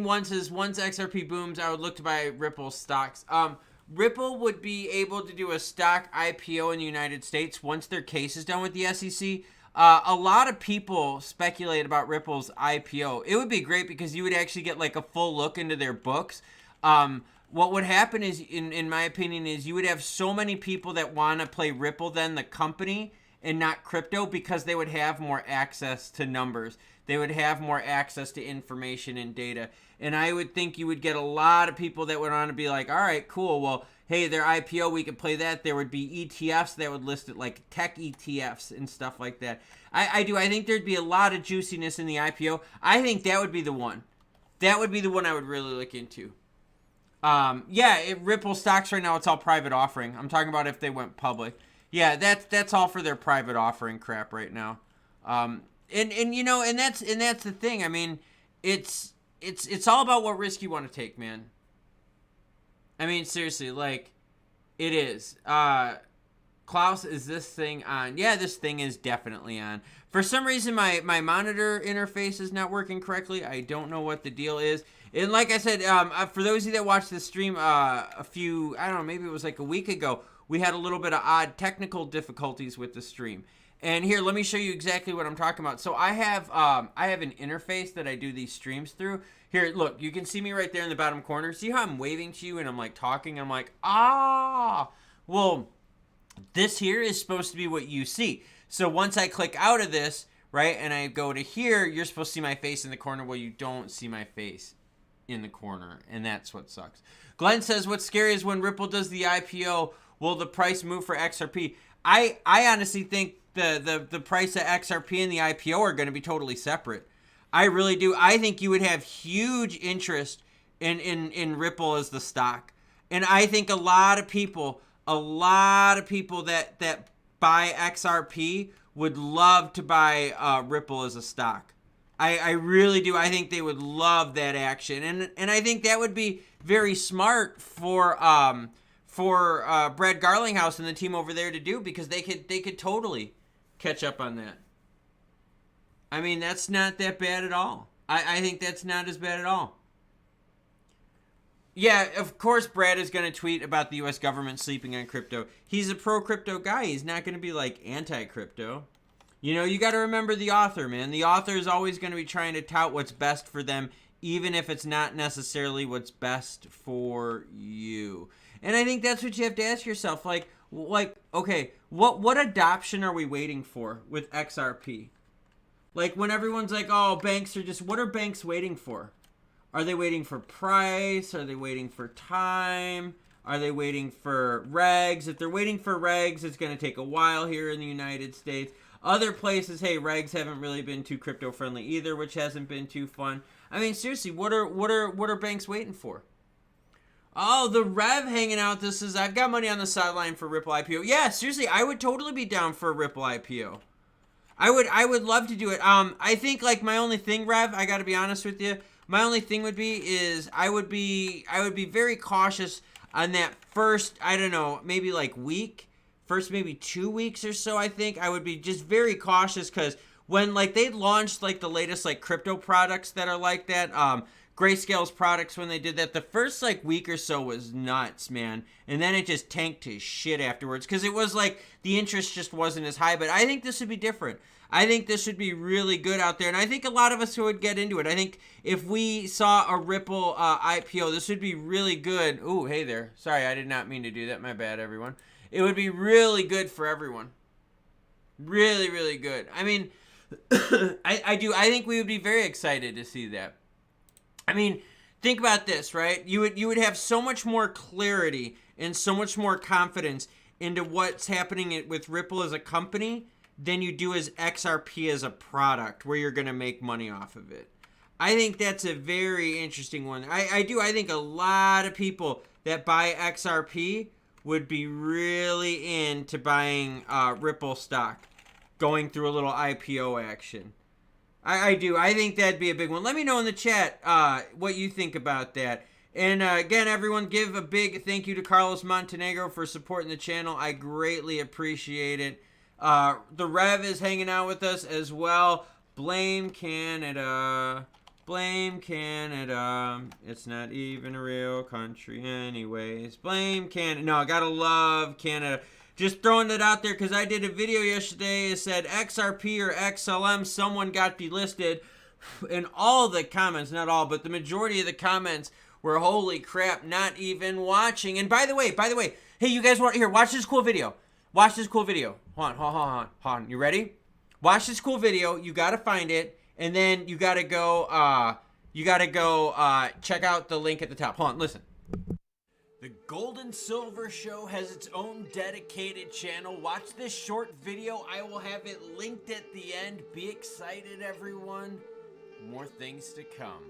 once says, once XRP booms, I would look to buy Ripple stocks. Ripple would be able to do a stock IPO in the United States once their case is done with the SEC. A lot of people speculate about Ripple's IPO. It would be great because you would actually get like a full look into their books. What would happen is, in my opinion, is you would have so many people that want to play Ripple then, the company, and not crypto because they would have more access to numbers. They would have more access to information and data. And I would think you would get a lot of people that would want to be like, all right, cool. Well, hey, their IPO, we could play that. There would be ETFs that would list it, like tech ETFs and stuff like that. I think there'd be a lot of juiciness in the IPO. I think that would be the one. That would be the one I would really look into. Ripple stocks right now, it's all private offering. I'm talking about if they went public. Yeah, that's all for their private offering crap right now. And that's the thing. I mean, it's all about what risk you want to take, man. I mean, seriously, like, it is. Klaus, is this thing on? Yeah, this thing is definitely on. For some reason, my monitor interface is not working correctly. I don't know what the deal is. And like I said, for those of you that watched the stream I don't know, maybe it was like a week ago, we had a little bit of odd technical difficulties with the stream. And here, let me show you exactly what I'm talking about. So I have an interface that I do these streams through. Here, look, you can see me right there in the bottom corner. See how I'm waving to you and I'm like talking? I'm like, well, this here is supposed to be what you see. So once I click out of this, right, and I go to here, you're supposed to see my face in the corner. Well, you don't see my face in the corner, and that's what sucks. Glenn says, what's scary is when Ripple does the IPO, will the price move for XRP? I honestly think the price of XRP and the IPO are going to be totally separate. I really do. I think you would have huge interest in Ripple as the stock. And I think a lot of people that buy XRP would love to buy Ripple as a stock. I really do. I think they would love that action. And I think that would be very smart for Brad Garlinghouse and the team over there to do, because they could totally catch up on that. I mean, that's not that bad at all. I think that's not as bad at all. Yeah, of course Brad is going to tweet about the U.S. government sleeping on crypto. He's a pro-crypto guy. He's not going to be like anti-crypto. You know, you got to remember the author, man. The author is always going to be trying to tout what's best for them, even if it's not necessarily what's best for you. And I think that's what you have to ask yourself. Like, okay, what adoption are we waiting for with XRP? Like, when everyone's like, oh, banks are just, what are banks waiting for? Are they waiting for price? Are they waiting for time? Are they waiting for regs? If they're waiting for regs, it's going to take a while here in the United States. Other places, hey, regs haven't really been too crypto friendly either, which hasn't been too fun. I mean, seriously, what are banks waiting for? Oh, the Rev hanging out. This is, I've got money on the sideline for Ripple IPO. Yeah, seriously, I would totally be down for a Ripple IPO. I would love to do it. I think, like, my only thing, Rev, I got to be honest with you, my only thing would be is I would be very cautious on that first, I don't know, maybe like week, first maybe 2 weeks or so. I think I would be just very cautious, because when like they launched like the latest like crypto products that are like that, Grayscale's products, when they did that, the first like week or so was nuts, man, and then it just tanked to shit afterwards, because it was like the interest just wasn't as high. But I think this would be different. I think this would be really good out there, and I think a lot of us would get into it. I think if we saw a Ripple IPO, this would be really good. Ooh, hey there. Sorry, I did not mean to do that. My bad, everyone. It would be really good for everyone. Really, really good. I mean, I do. I think we would be very excited to see that. I mean, think about this, right? You would have so much more clarity and so much more confidence into what's happening with Ripple as a company than you do as XRP as a product, where you're going to make money off of it. I think that's a very interesting one. I think a lot of people that buy XRP would be really into buying Ripple stock, going through a little IPO action. I do. I think that'd be a big one. Let me know in the chat what you think about that. And again, everyone, give a big thank you to Carlos Montenegro for supporting the channel. I greatly appreciate it. The Rev is hanging out with us as well. Blame Canada. Blame Canada. It's not even a real country anyways. Blame Canada. No, I gotta love Canada. Just throwing it out there, because I did a video yesterday. It said XRP or XLM, someone got delisted. And all the comments, not all, but the majority of the comments were, holy crap, not even watching. And by the way, hey, you guys want, here, watch this cool video. Watch this cool video. Hold on. You ready? Watch this cool video. You got to find it. And then you got to go, check out the link at the top. Hold on, listen. The Gold and Silver Show has its own dedicated channel. Watch this short video. I will have it linked at the end. Be excited, everyone. More things to come.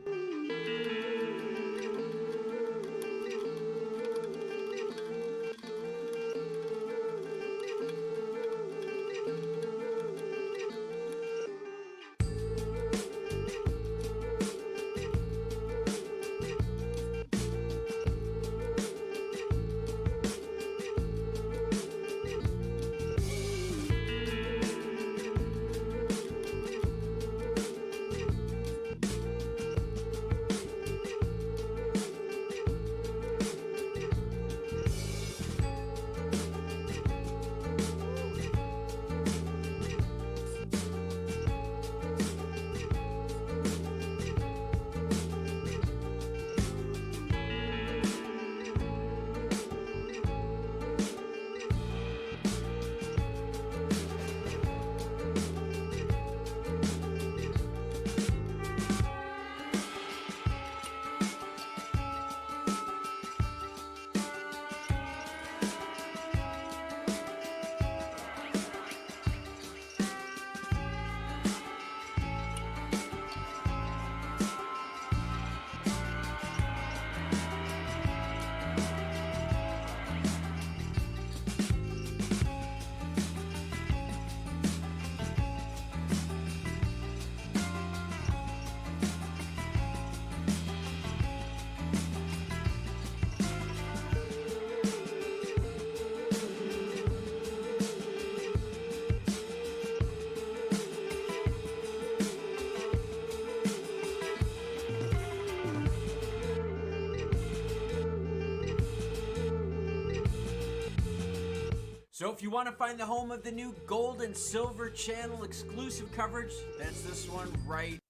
So if you want to find the home of the new Gold and Silver channel exclusive coverage, that's this one right.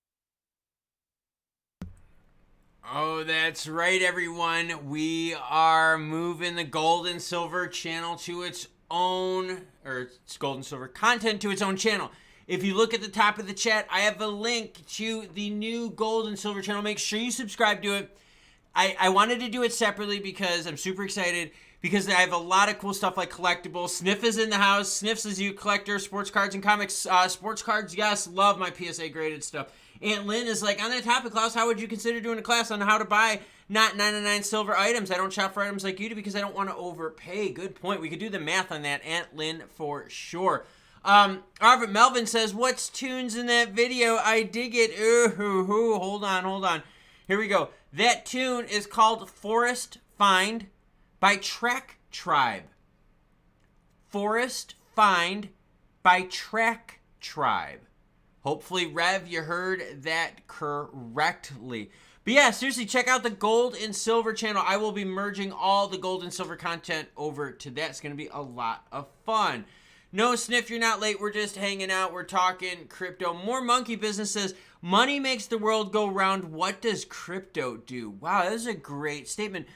Oh, that's right, everyone. We are moving the Gold and Silver channel to its own, or it's Gold and Silver content to its own channel. If you look at the top of the chat, I have a link to the new Gold and Silver channel. Make sure you subscribe to it. I wanted to do it separately because I'm super excited, because I have a lot of cool stuff like collectibles. Sniff is in the house. Sniffs is you collector, sports cards and comics. Sports cards, yes, love my PSA graded stuff. Aunt Lynn is like, on that topic, Klaus, how would you consider doing a class on how to buy not 99 silver items? I don't shop for items like you do because I don't want to overpay. Good point. We could do the math on that, Aunt Lynn, for sure. Robert Melvin says, what's tunes in that video? I dig it. Ooh, hold on. Here we go. That tune is called Forest Find by Track Tribe. Forest Find by Track Tribe. Hopefully, Rev, you heard that correctly. But yeah, seriously, check out the Gold and Silver channel. I will be merging all the Gold and Silver content over to that. It's going to be a lot of fun. No, Sniff, you're not late. We're just hanging out. We're talking crypto. More Monkey Business says, money makes the world go round. What does crypto do? Wow, that is a great statement.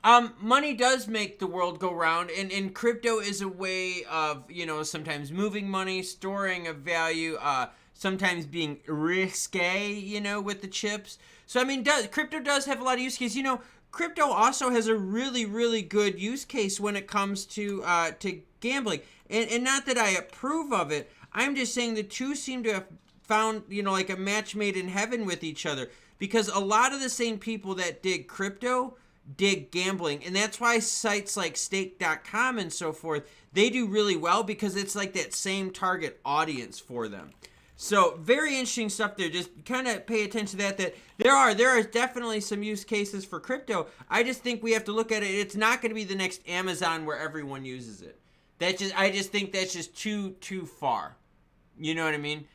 Money does make the world go round, and crypto is a way of, sometimes moving money, storing a value, sometimes being risque, with the chips. So, crypto does have a lot of use cases. Crypto also has a really, really good use case when it comes to gambling. And not that I approve of it. I'm just saying the two seem to have found, like a match made in heaven with each other. Because a lot of the same people that dig crypto dig gambling. And that's why sites like stake.com and so forth, they do really well because it's like that same target audience for them. So very interesting stuff there. Just kind of pay attention to that there are definitely some use cases for crypto. I just think we have to look at it. It's not going to be the next Amazon where everyone uses it. I just think that's just too far. You know what I mean?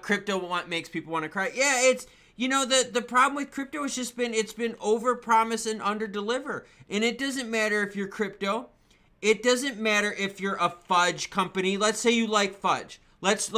Crypto makes people want to cry. Yeah, it's the problem with crypto has just been it's been overpromise and underdeliver. And it doesn't matter if you're crypto. It doesn't matter if you're a fudge company. Let's say you like fudge. Let's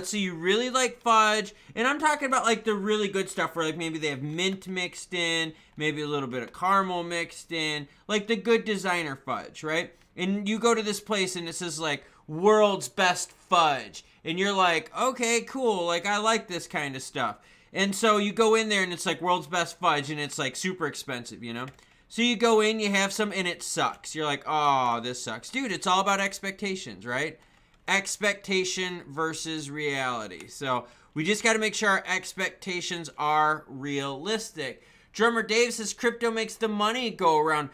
say you really like fudge, and I'm talking about like the really good stuff where like maybe they have mint mixed in, maybe a little bit of caramel mixed in, like the good designer fudge, right? And you go to this place and it says like world's best fudge. And you're like, okay, cool. Like, I like this kind of stuff. And so you go in there and it's like world's best fudge and it's like super expensive, you know? So you go in, you have some, and it sucks. You're like, oh, this sucks. Dude, it's all about expectations, right? Expectation versus reality. So we just got to make sure our expectations are realistic. Drummer Dave says crypto makes the money go around.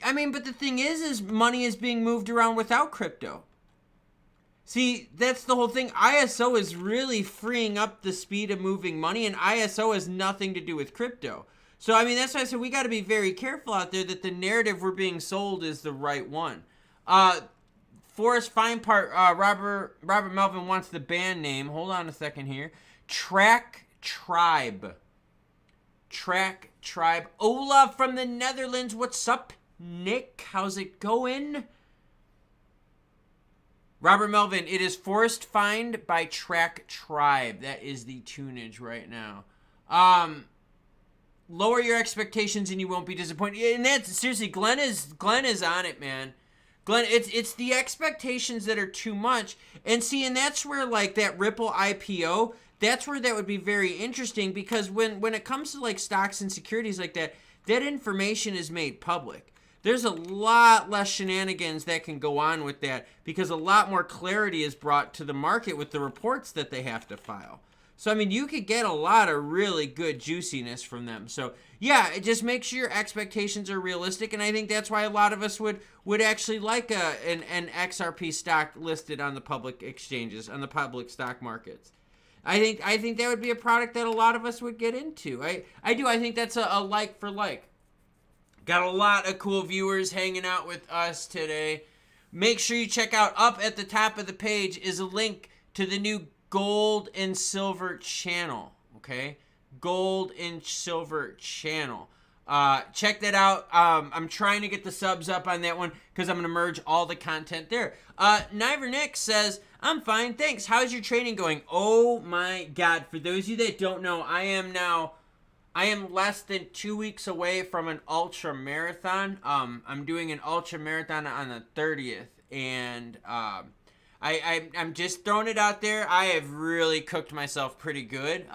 I mean, but the thing is money is being moved around without crypto. See, that's the whole thing. ISO is really freeing up the speed of moving money, and ISO has nothing to do with crypto. So, I mean, that's why I said we got to be very careful out there that the narrative we're being sold is the right one. Forrest Fine Part, Robert Melvin wants the band name. Hold on a second here. Track Tribe. Track Tribe. Ola from the Netherlands. What's up, Nick? How's it going? Robert Melvin, it is Forest Find by Track Tribe. That is the tunage right now. Lower your expectations and you won't be disappointed. And that's seriously, Glenn is on it, man. Glenn, it's the expectations that are too much. And see, and that's where like that Ripple IPO, that's where that would be very interesting, because when it comes to like stocks and securities like that, that information is made public. There's a lot less shenanigans that can go on with that, because a lot more clarity is brought to the market with the reports that they have to file. So, I mean, you could get a lot of really good juiciness from them. So, yeah, just make sure your expectations are realistic, and I think that's why a lot of us would actually like an XRP stock listed on the public exchanges, on the public stock markets. I think that would be a product that a lot of us would get into. I do. I think that's a like for like. Got a lot of cool viewers hanging out with us today. Make sure you check out, up at the top of the page is a link to the new gold and silver channel. Okay? Gold and silver channel. Check that out. I'm trying to get the subs up on that one because I'm going to merge all the content there. Niver Nick says, I'm fine, thanks. How's your training going? Oh my God. For those of you that don't know, I am less than 2 weeks away from an ultra marathon. I'm doing an ultra marathon on the 30th, and I'm just throwing it out there. I have really cooked myself pretty good.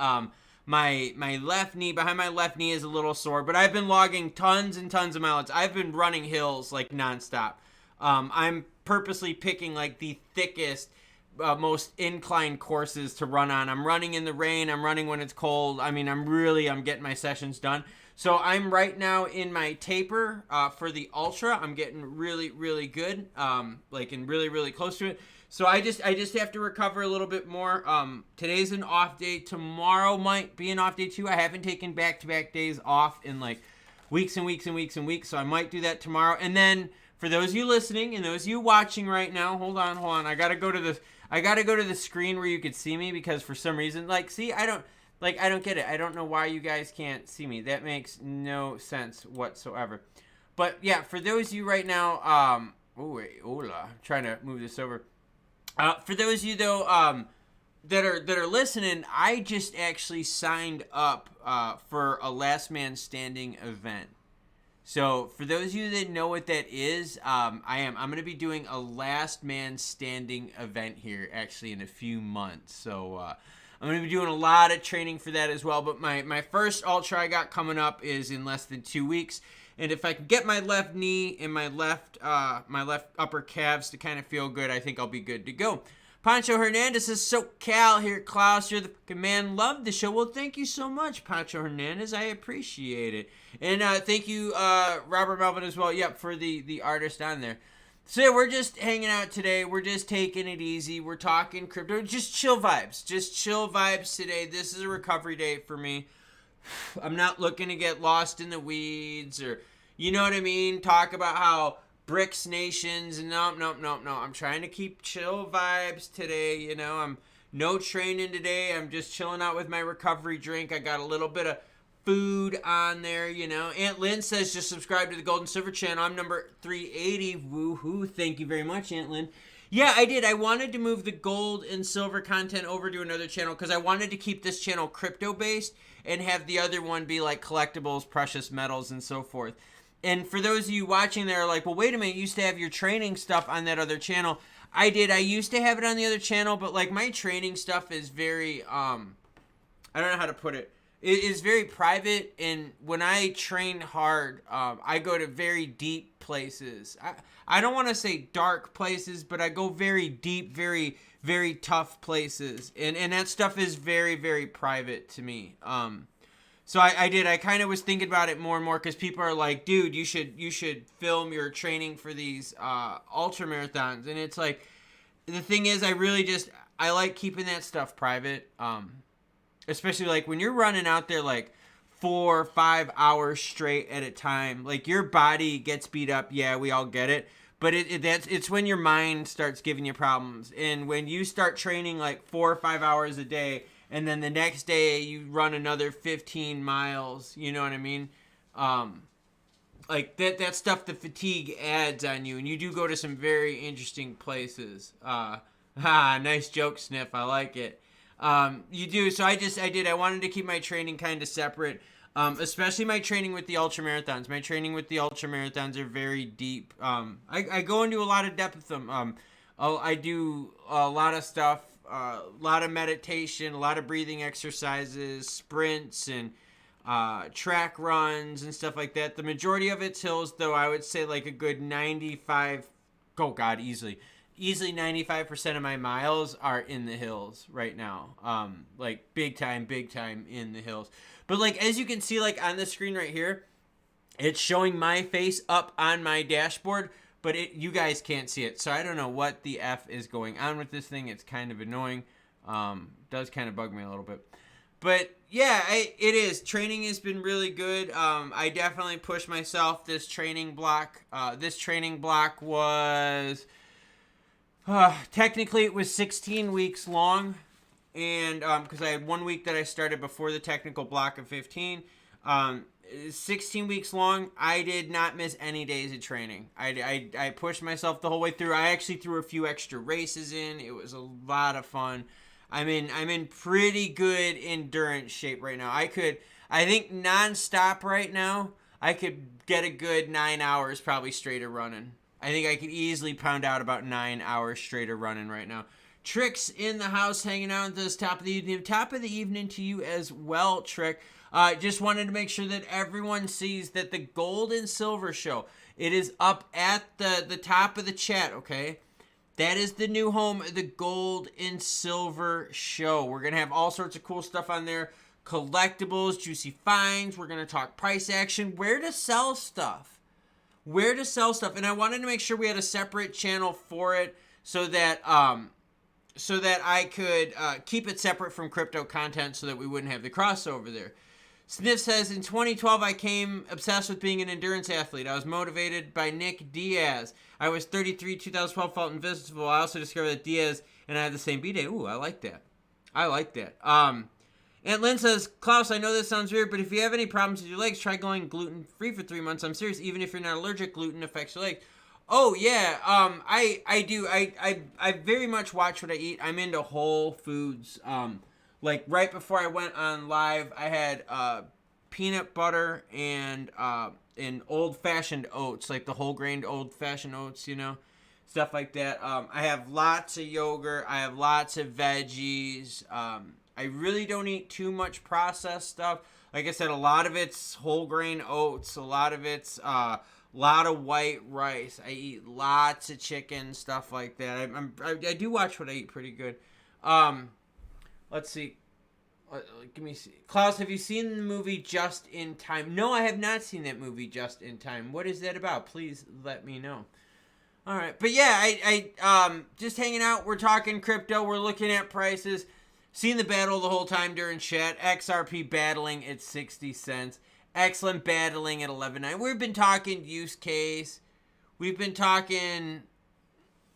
My left knee, behind my left knee is a little sore, but I've been logging tons and tons of mileage. I've been running hills like nonstop. I'm purposely picking like the thickest, most inclined courses to run on. I'm running in the rain. I'm running when it's cold. I mean, I'm getting my sessions done. So I'm right now in my taper for the ultra. I'm getting really, really good, like and really, really close to it. So I just have to recover a little bit more. Today's an off day. Tomorrow might be an off day too. I haven't taken back-to-back days off in like weeks and weeks and weeks and weeks. So I might do that tomorrow. And then for those of you listening and those of you watching right now, hold on. I gotta go to the screen where you could see me, because for some reason, like, see, I don't get it. I don't know why you guys can't see me. That makes no sense whatsoever. But yeah, for those of you right now, I'm trying to move this over. For those of you though, that are listening, I just actually signed up for a Last Man Standing event. So for those of you that know what that is, I'm going to be doing a Last Man Standing event here actually in a few months. So I'm going to be doing a lot of training for that as well. But my first ultra I got coming up is in less than 2 weeks. And if I can get my left knee and my left upper calves to kind of feel good, I think I'll be good to go. Pancho Hernandez says, SoCal here, Klaus, you're the fucking man. Love the show. Well, thank you so much, Pancho Hernandez. I appreciate it. And thank you, Robert Melvin, as well, yep, for the artist on there. So yeah, we're just hanging out today. We're just taking it easy. We're talking crypto. Just chill vibes. Just chill vibes today. This is a recovery day for me. I'm not looking to get lost in the weeds or, you know what I mean, talk about how BRICS nations, and no. I'm trying to keep chill vibes today. You know, I'm no training today. I'm just chilling out with my recovery drink. I got a little bit of food on there, you know. Aunt Lynn says just subscribe to the Gold and Silver channel. I'm number 380. Woohoo. Thank you very much, Aunt Lynn. Yeah, I did. I wanted to move the gold and silver content over to another channel because I wanted to keep this channel crypto based and have the other one be like collectibles, precious metals, and so forth. And for those of you watching that are like, well, wait a minute, you used to have your training stuff on that other channel. I did. I used to have it on the other channel, but like my training stuff is very, I don't know how to put it. It is very private, and when I train hard, I go to very deep places. I don't want to say dark places, but I go very deep, very, very tough places. And that stuff is very, very private to me. So I did. I kind of was thinking about it more and more because people are like, dude, you should film your training for these ultra marathons. And it's like, the thing is, I like keeping that stuff private. Especially like when you're running out there like 4 or 5 hours straight at a time, like your body gets beat up. Yeah, we all get it. But it's when your mind starts giving you problems. And when you start training like 4 or 5 hours a day, and then the next day you run another 15 miles, you know what I mean? Like that stuff, the fatigue adds on you, and you do go to some very interesting places. Nice joke, Sniff. I like it. You do. So I did. I wanted to keep my training kind of separate, especially my training with the ultra marathons. My training with the ultra marathons are very deep. I go into a lot of depth with them. I do a lot of stuff, a lot of meditation, a lot of breathing exercises, sprints, and track runs and stuff like that. The majority of it's hills, though. I would say like a good 95. Oh God, easily 95% of my miles are in the hills right now. Like big time in the hills. But like, as you can see, like on the screen right here, it's showing my face up on my dashboard, but you guys can't see it. So I don't know what the F is going on with this thing. It's kind of annoying. Does kind of bug me a little bit. But yeah, it is. Training has been really good. I definitely pushed myself this training block. This training block was... technically it was 16 weeks long, and because I had 1 week that I started before the technical block of 15. 16 weeks long. I did not miss any days of training. I pushed myself the whole way through. I actually threw a few extra races in. It was a lot of fun. I'm in pretty good endurance shape right now. I think nonstop right now, I could get a good 9 hours probably straight of running. I think I could easily pound out about 9 hours straight of running right now. Trick's in the house hanging out at this top of the evening. Top of the evening to you as well, Trick. Just wanted to make sure that everyone sees that the Gold and Silver Show, it is up at the top of the chat, okay? That is the new home of the Gold and Silver Show. We're going to have all sorts of cool stuff on there. Collectibles, juicy finds. We're going to talk price action, where to sell stuff. And I wanted to make sure we had a separate channel for it so that I could keep it separate from crypto content so that we wouldn't have the crossover there. Sniff says, in 2012, I came obsessed with being an endurance athlete. I was motivated by Nick Diaz. I was 33, 2012 Fulton Festival. I also discovered that Diaz and I have the same B-Day. Ooh, I like that. And Lynn says, Klaus, I know this sounds weird, but if you have any problems with your legs, try going gluten-free for 3 months. I'm serious. Even if you're not allergic, gluten affects your legs. Oh, yeah. I do. I very much watch what I eat. I'm into whole foods. Like, right before I went on live, I had peanut butter and old-fashioned oats, like the whole-grained old-fashioned oats, you know, stuff like that. I have lots of yogurt. I have lots of veggies. I really don't eat too much processed stuff. Like I said, a lot of it's whole grain oats. A lot of it's lot of white rice. I eat lots of chicken, stuff like that. I do watch what I eat pretty good. Let's see. Give me. Klaus, have you seen the movie Just in Time? No, I have not seen that movie Just in Time. What is that about? Please let me know. All right, but yeah, I just hanging out. We're talking crypto. We're looking at prices. Seen the battle the whole time during chat. XRP battling at 60 cents. XLM battling at 11.9. We've been talking use case. We've been talking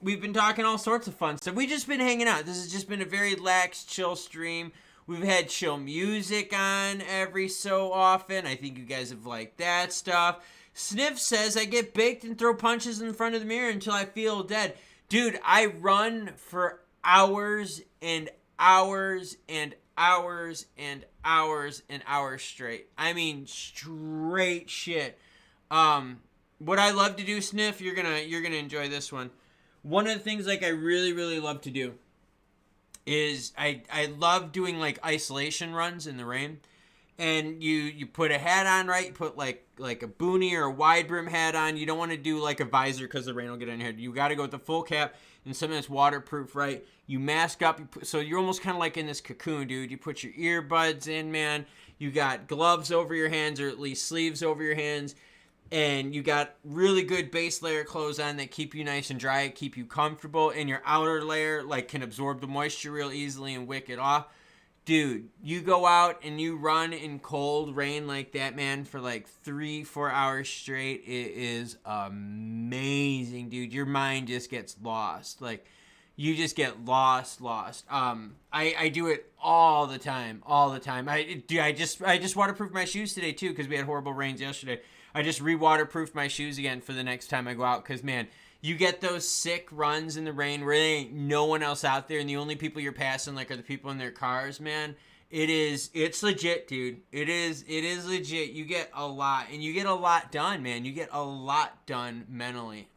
all sorts of fun stuff. We've just been hanging out. This has just been a very lax, chill stream. We've had chill music on every so often. I think you guys have liked that stuff. Sniff says, I get baked and throw punches in front of the mirror until I feel dead. Dude, I run for hours and hours and hours and hours and hours straight. I mean, straight shit. What I love to do, Sniff, you're gonna enjoy this one. One of the things like I really, really love to do is I love doing like isolation runs in the rain. And you put a hat on, right? You put like a boonie or a wide brim hat on. You don't want to do like a visor because the rain will get in here. You got to go with the full cap and something that's waterproof, right? You mask up. So you're almost kind of like in this cocoon, dude. You put your earbuds in, man. You got gloves over your hands, or at least sleeves over your hands. And you got really good base layer clothes on that keep you nice and dry, keep you comfortable. And your outer layer like can absorb the moisture real easily and wick it off. Dude, you go out and you run in cold rain like that, man, for like 3-4 hours straight. It is amazing, dude. Your mind just gets lost. Like, you just get lost. I do it all the time. I just waterproofed my shoes today too because we had horrible rains yesterday. I just re-waterproofed my shoes again for the next time I go out because, man, you get those sick runs in the rain where there ain't no one else out there and the only people you're passing like are the people in their cars, man. It's legit, dude. It is legit. You get a lot, and you get a lot done, man. You get a lot done mentally.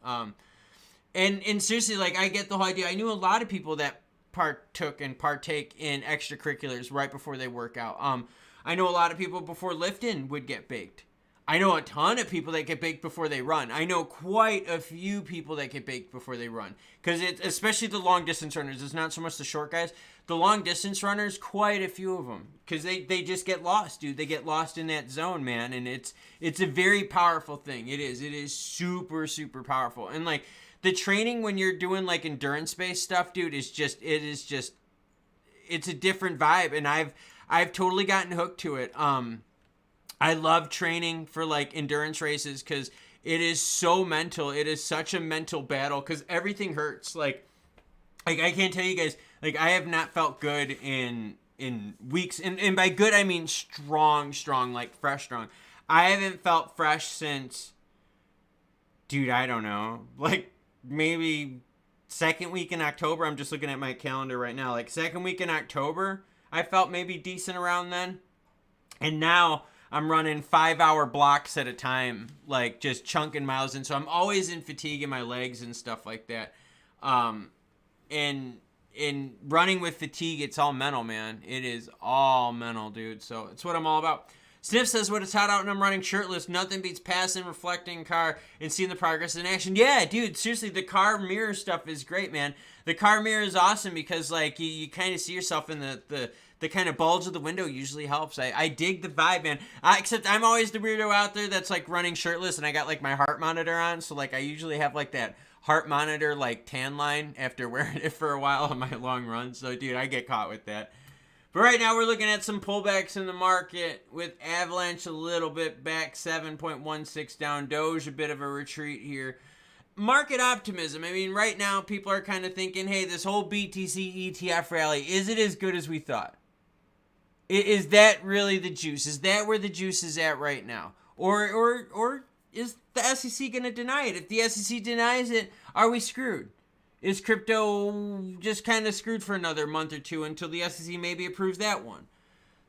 And seriously, like, I get the whole idea. I knew a lot of people that partake in extracurriculars right before they work out. I know a lot of people before lifting would get baked. I know a ton of people that get baked before they run. I know quite a few people that get baked before they run. Because it's especially the long distance runners. It's not so much the short guys. The long distance runners, quite a few of them. Because they just get lost, dude. They get lost in that zone, man. And it's a very powerful thing. It is super, super powerful. And like the training when you're doing like endurance-based stuff, dude, it's a different vibe. And I've totally gotten hooked to it. I love training for like endurance races because it is so mental. It is such a mental battle because everything hurts. Like I can't tell you guys, like I have not felt good in weeks. And by good, I mean strong, like fresh strong. I haven't felt fresh since, dude, I don't know, like maybe second week in October. I'm just looking at my calendar right now. Like second week in October, I felt maybe decent around then. And now I'm running 5-hour blocks at a time, like just chunking miles in. So I'm always in fatigue in my legs and stuff like that. And in running with fatigue, it's all mental, man. It is all mental, dude. So it's what I'm all about. Sniff says, when it's hot out and I'm running shirtless, nothing beats passing, reflecting car, and seeing the progress in action. Yeah, dude, seriously, the car mirror stuff is great, man. The car mirror is awesome because, like, you kind of see yourself in the kind of bulge of the window usually helps. I dig the vibe, man. Except I'm always the weirdo out there that's, like, running shirtless, and I got, like, my heart monitor on. So, like, I usually have, like, that heart monitor, like, tan line after wearing it for a while on my long run. So, dude, I get caught with that. But right now we're looking at some pullbacks in the market with Avalanche a little bit back, 7.16 down, Doge a bit of a retreat here. Market optimism. I mean, right now people are kind of thinking, hey, this whole BTC ETF rally, is it as good as we thought? Is that really the juice? Is that where the juice is at right now? Or is the SEC going to deny it? If the SEC denies it, are we screwed? Is crypto just kind of screwed for another month or two until the SEC maybe approves that one?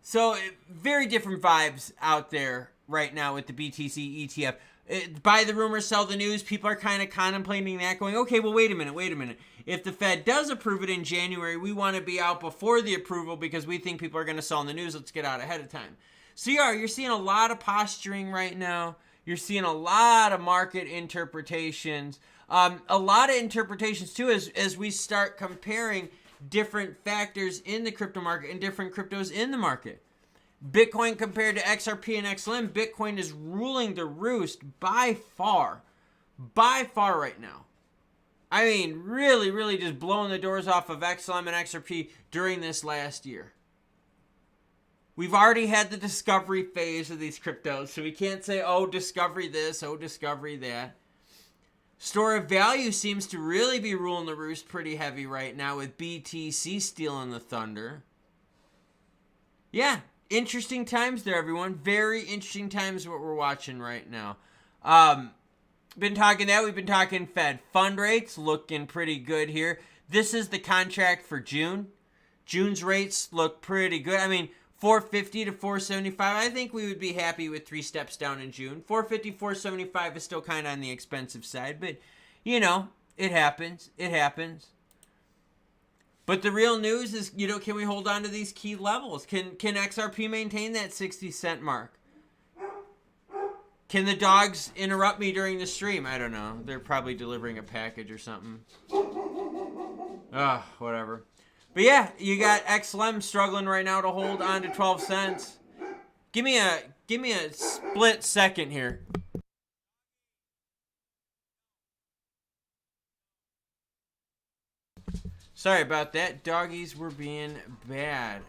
So, very different vibes out there right now with the BTC ETF. Buy the rumor, sell the news. People are kind of contemplating that, going, okay, well, wait a minute. If the Fed does approve it in January, we want to be out before the approval because we think people are going to sell in the news. Let's get out ahead of time. So, you're seeing a lot of posturing right now. You're seeing a lot of market interpretations. A lot of interpretations, too, as we start comparing different factors in the crypto market and different cryptos in the market. Bitcoin compared to XRP and XLM, Bitcoin is ruling the roost by far right now. I mean, really just blowing the doors off of XLM and XRP during this last year. We've already had the discovery phase of these cryptos, so we can't say, oh, discovery this, oh, discovery that. Store of value seems to really be ruling the roost pretty heavy right now with BTC stealing the thunder. Yeah, interesting times there, everyone. Very interesting times what we're watching right now. Been talking that. We've been talking Fed fund rates looking pretty good here. This is the contract for June. June's rates look pretty good. I mean, 450 to 475. I think we would be happy with 3 steps down in June. 450, 475 is still kind of on the expensive side, but you know, it happens. It happens. But the real news is, you know, can we hold on to these key levels? Can XRP maintain that 60-cent mark? Can the dogs interrupt me during the stream? I don't know. They're probably delivering a package or something. Ugh, whatever. But yeah, you got XLM struggling right now to hold on to 12 cents. Give me a split second here. Sorry about that. Doggies were being bad.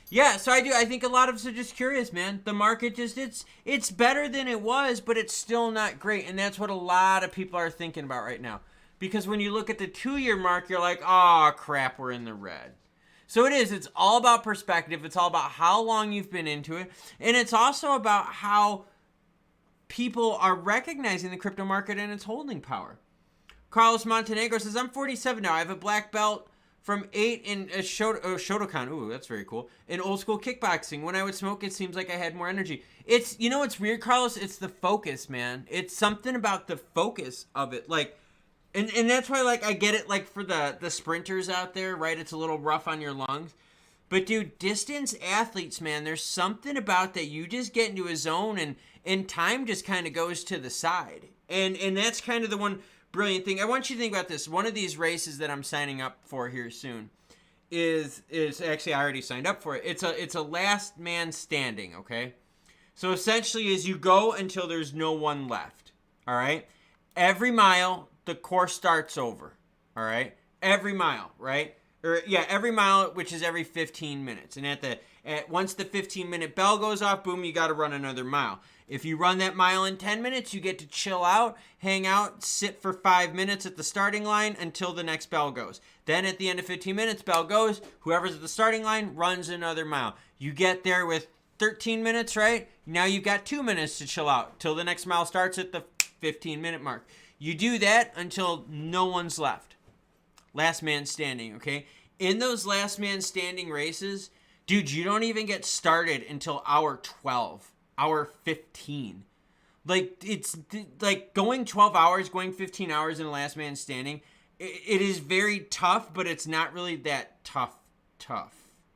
Yeah, so I think a lot of us are just curious, man. The market just, it's better than it was, but it's still not great. And that's what a lot of people are thinking about right now. Because when you look at the 2-year mark, you're like, oh, crap, we're in the red. So it is. It's all about perspective. It's all about how long you've been into it. And it's also about how people are recognizing the crypto market and its holding power. Carlos Montenegro says, I'm 47 now. I have a black belt from 8 in Shotokan. Ooh, that's very cool. In old school kickboxing. When I would smoke, it seems like I had more energy. It's, you know what's weird, Carlos? It's the focus, man. It's something about the focus of it. Like, and that's why, like, I get it, like, for the sprinters out there, right? It's a little rough on your lungs. But, dude, distance athletes, man, there's something about that. You just get into a zone and time just kind of goes to the side. And that's kind of the one brilliant thing. I want you to think about this. One of these races that I'm signing up for here soon is actually, I already signed up for it. It's a last man standing, okay? So essentially is you go until there's no one left, all right? Every mile, the course starts over, all right? Every mile, right? Every mile, which is every 15 minutes. And once the 15-minute bell goes off, boom, you got to run another mile. If you run that mile in 10 minutes, you get to chill out, hang out, sit for 5 minutes at the starting line until the next bell goes. Then at the end of 15 minutes, bell goes. Whoever's at the starting line runs another mile. You get there with 13 minutes, right? Now you've got 2 minutes to chill out till the next mile starts at the 15-minute mark. You do that until no one's left. Last man standing, okay? In those last man standing races, dude, you don't even get started until hour 12. Hour 15. Like, it's like going 12 hours, going 15 hours in the last man standing. It is very tough, but it's not really that tough,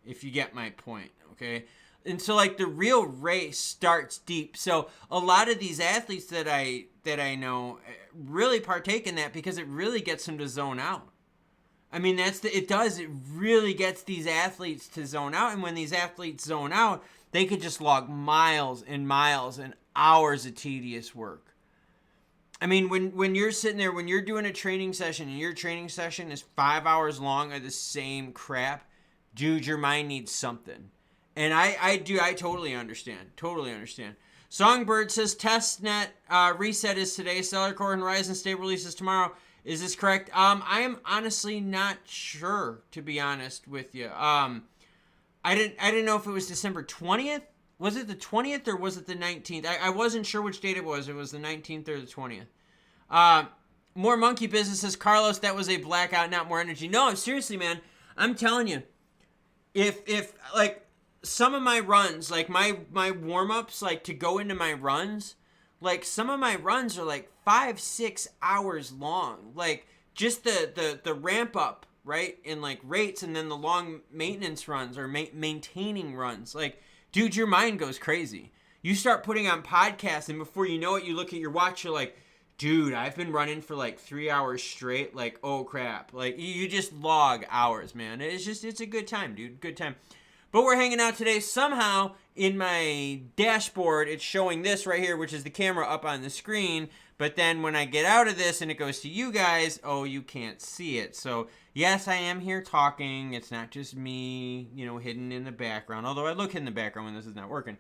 if you get my point, okay? And so, like, the real race starts deep. So a lot of these athletes that I know really partake in that because it really gets them to zone out. I mean, it really gets these athletes to zone out. And when these athletes zone out, they could just log miles and miles and hours of tedious work. I mean, when you're sitting there, when you're doing a training session and your training session is 5 hours long of the same crap, dude, your mind needs something. And I totally understand. Totally understand. Songbird says testnet reset is today. Stellar Core and Horizon stable releases tomorrow. Is this correct? I am honestly not sure, to be honest with you. I didn't know if it was December 20th. Was it the 20th or was it the 19th? I wasn't sure which date it was. It was the 19th or the 20th. More monkey business says, Carlos, that was a blackout, not more energy. No, seriously, man. I'm telling you. If like some of my runs, like my warm-ups, like to go into my runs, like some of my runs are like 5-6 hours long. Like just the ramp up, right? In like rates and then the long maintenance runs or maintaining runs. Like, dude, your mind goes crazy. You start putting on podcasts and before you know it, you look at your watch, you're like, dude, I've been running for like 3 hours straight. Like, oh crap. Like you just log hours, man. It's a good time, dude. Good time. But we're hanging out today. Somehow in my dashboard, it's showing this right here, which is the camera up on the screen. But then when I get out of this and it goes to you guys, oh, you can't see it. So yes, I am here talking. It's not just me, hidden in the background. Although I look hidden in the background when this is not working.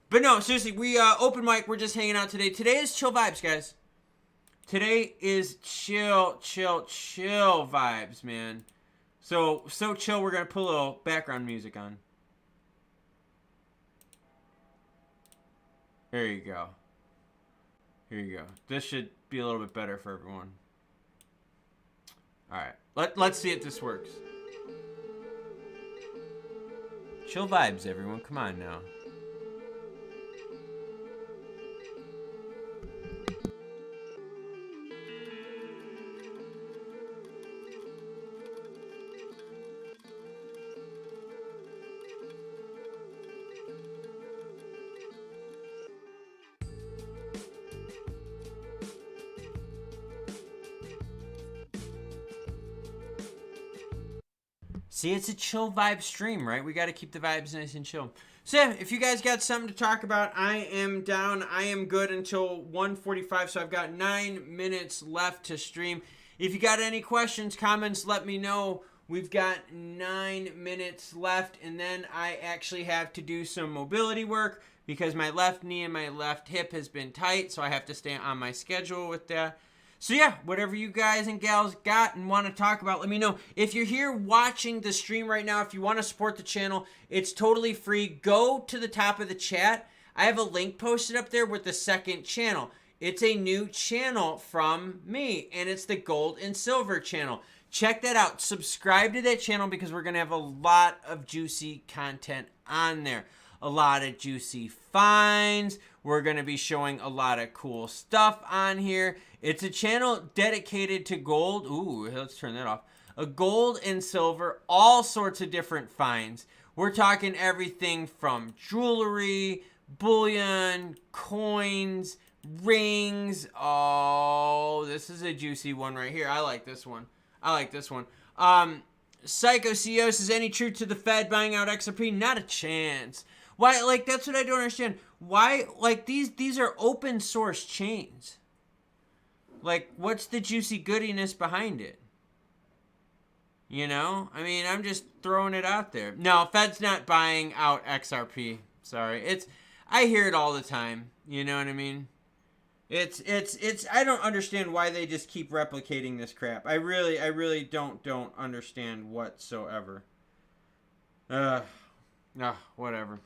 But no, seriously, we open mic. We're just hanging out today. Today is chill vibes, guys. Today is chill vibes, man. So chill, we're going to put a little background music on. There you go. Here you go. This should be a little bit better for everyone. Alright. Let's see if this works. Chill vibes, everyone. Come on now. See, it's a chill vibe stream, right? We got to keep the vibes nice and chill. So yeah, if you guys got something to talk about, I am down. I am good until 1:45, so I've got 9 minutes left to stream. If you got any questions, comments, let me know. We've got 9 minutes left, and then I actually have to do some mobility work because my left knee and my left hip has been tight, so I have to stay on my schedule with that. So yeah, whatever you guys and gals got and want to talk about, let me know. If you're here watching the stream right now, if you want to support the channel, it's totally free. Go to the top of the chat. I have a link posted up there with the second channel. It's a new channel from me, and it's the Gold and Silver channel. Check that out. Subscribe to that channel because we're going to have a lot of juicy content on there. A lot of juicy finds. We're going to be showing a lot of cool stuff on here. It's a channel dedicated to gold. Ooh, let's turn that off. A gold and silver, all sorts of different finds. We're talking everything from jewelry, bullion, coins, rings. Oh, this is a juicy one right here. I like this one. Psycho CEO says, any truth to the Fed buying out XRP? Not a chance. Why? Like, that's what I don't understand. Why? Like, these are open source chains. Like, what's the juicy goodiness behind it? You know? I mean, I'm just throwing it out there. No, Fed's not buying out XRP. Sorry. I hear it all the time. You know what I mean? I don't understand why they just keep replicating this crap. I really don't understand whatsoever. Whatever.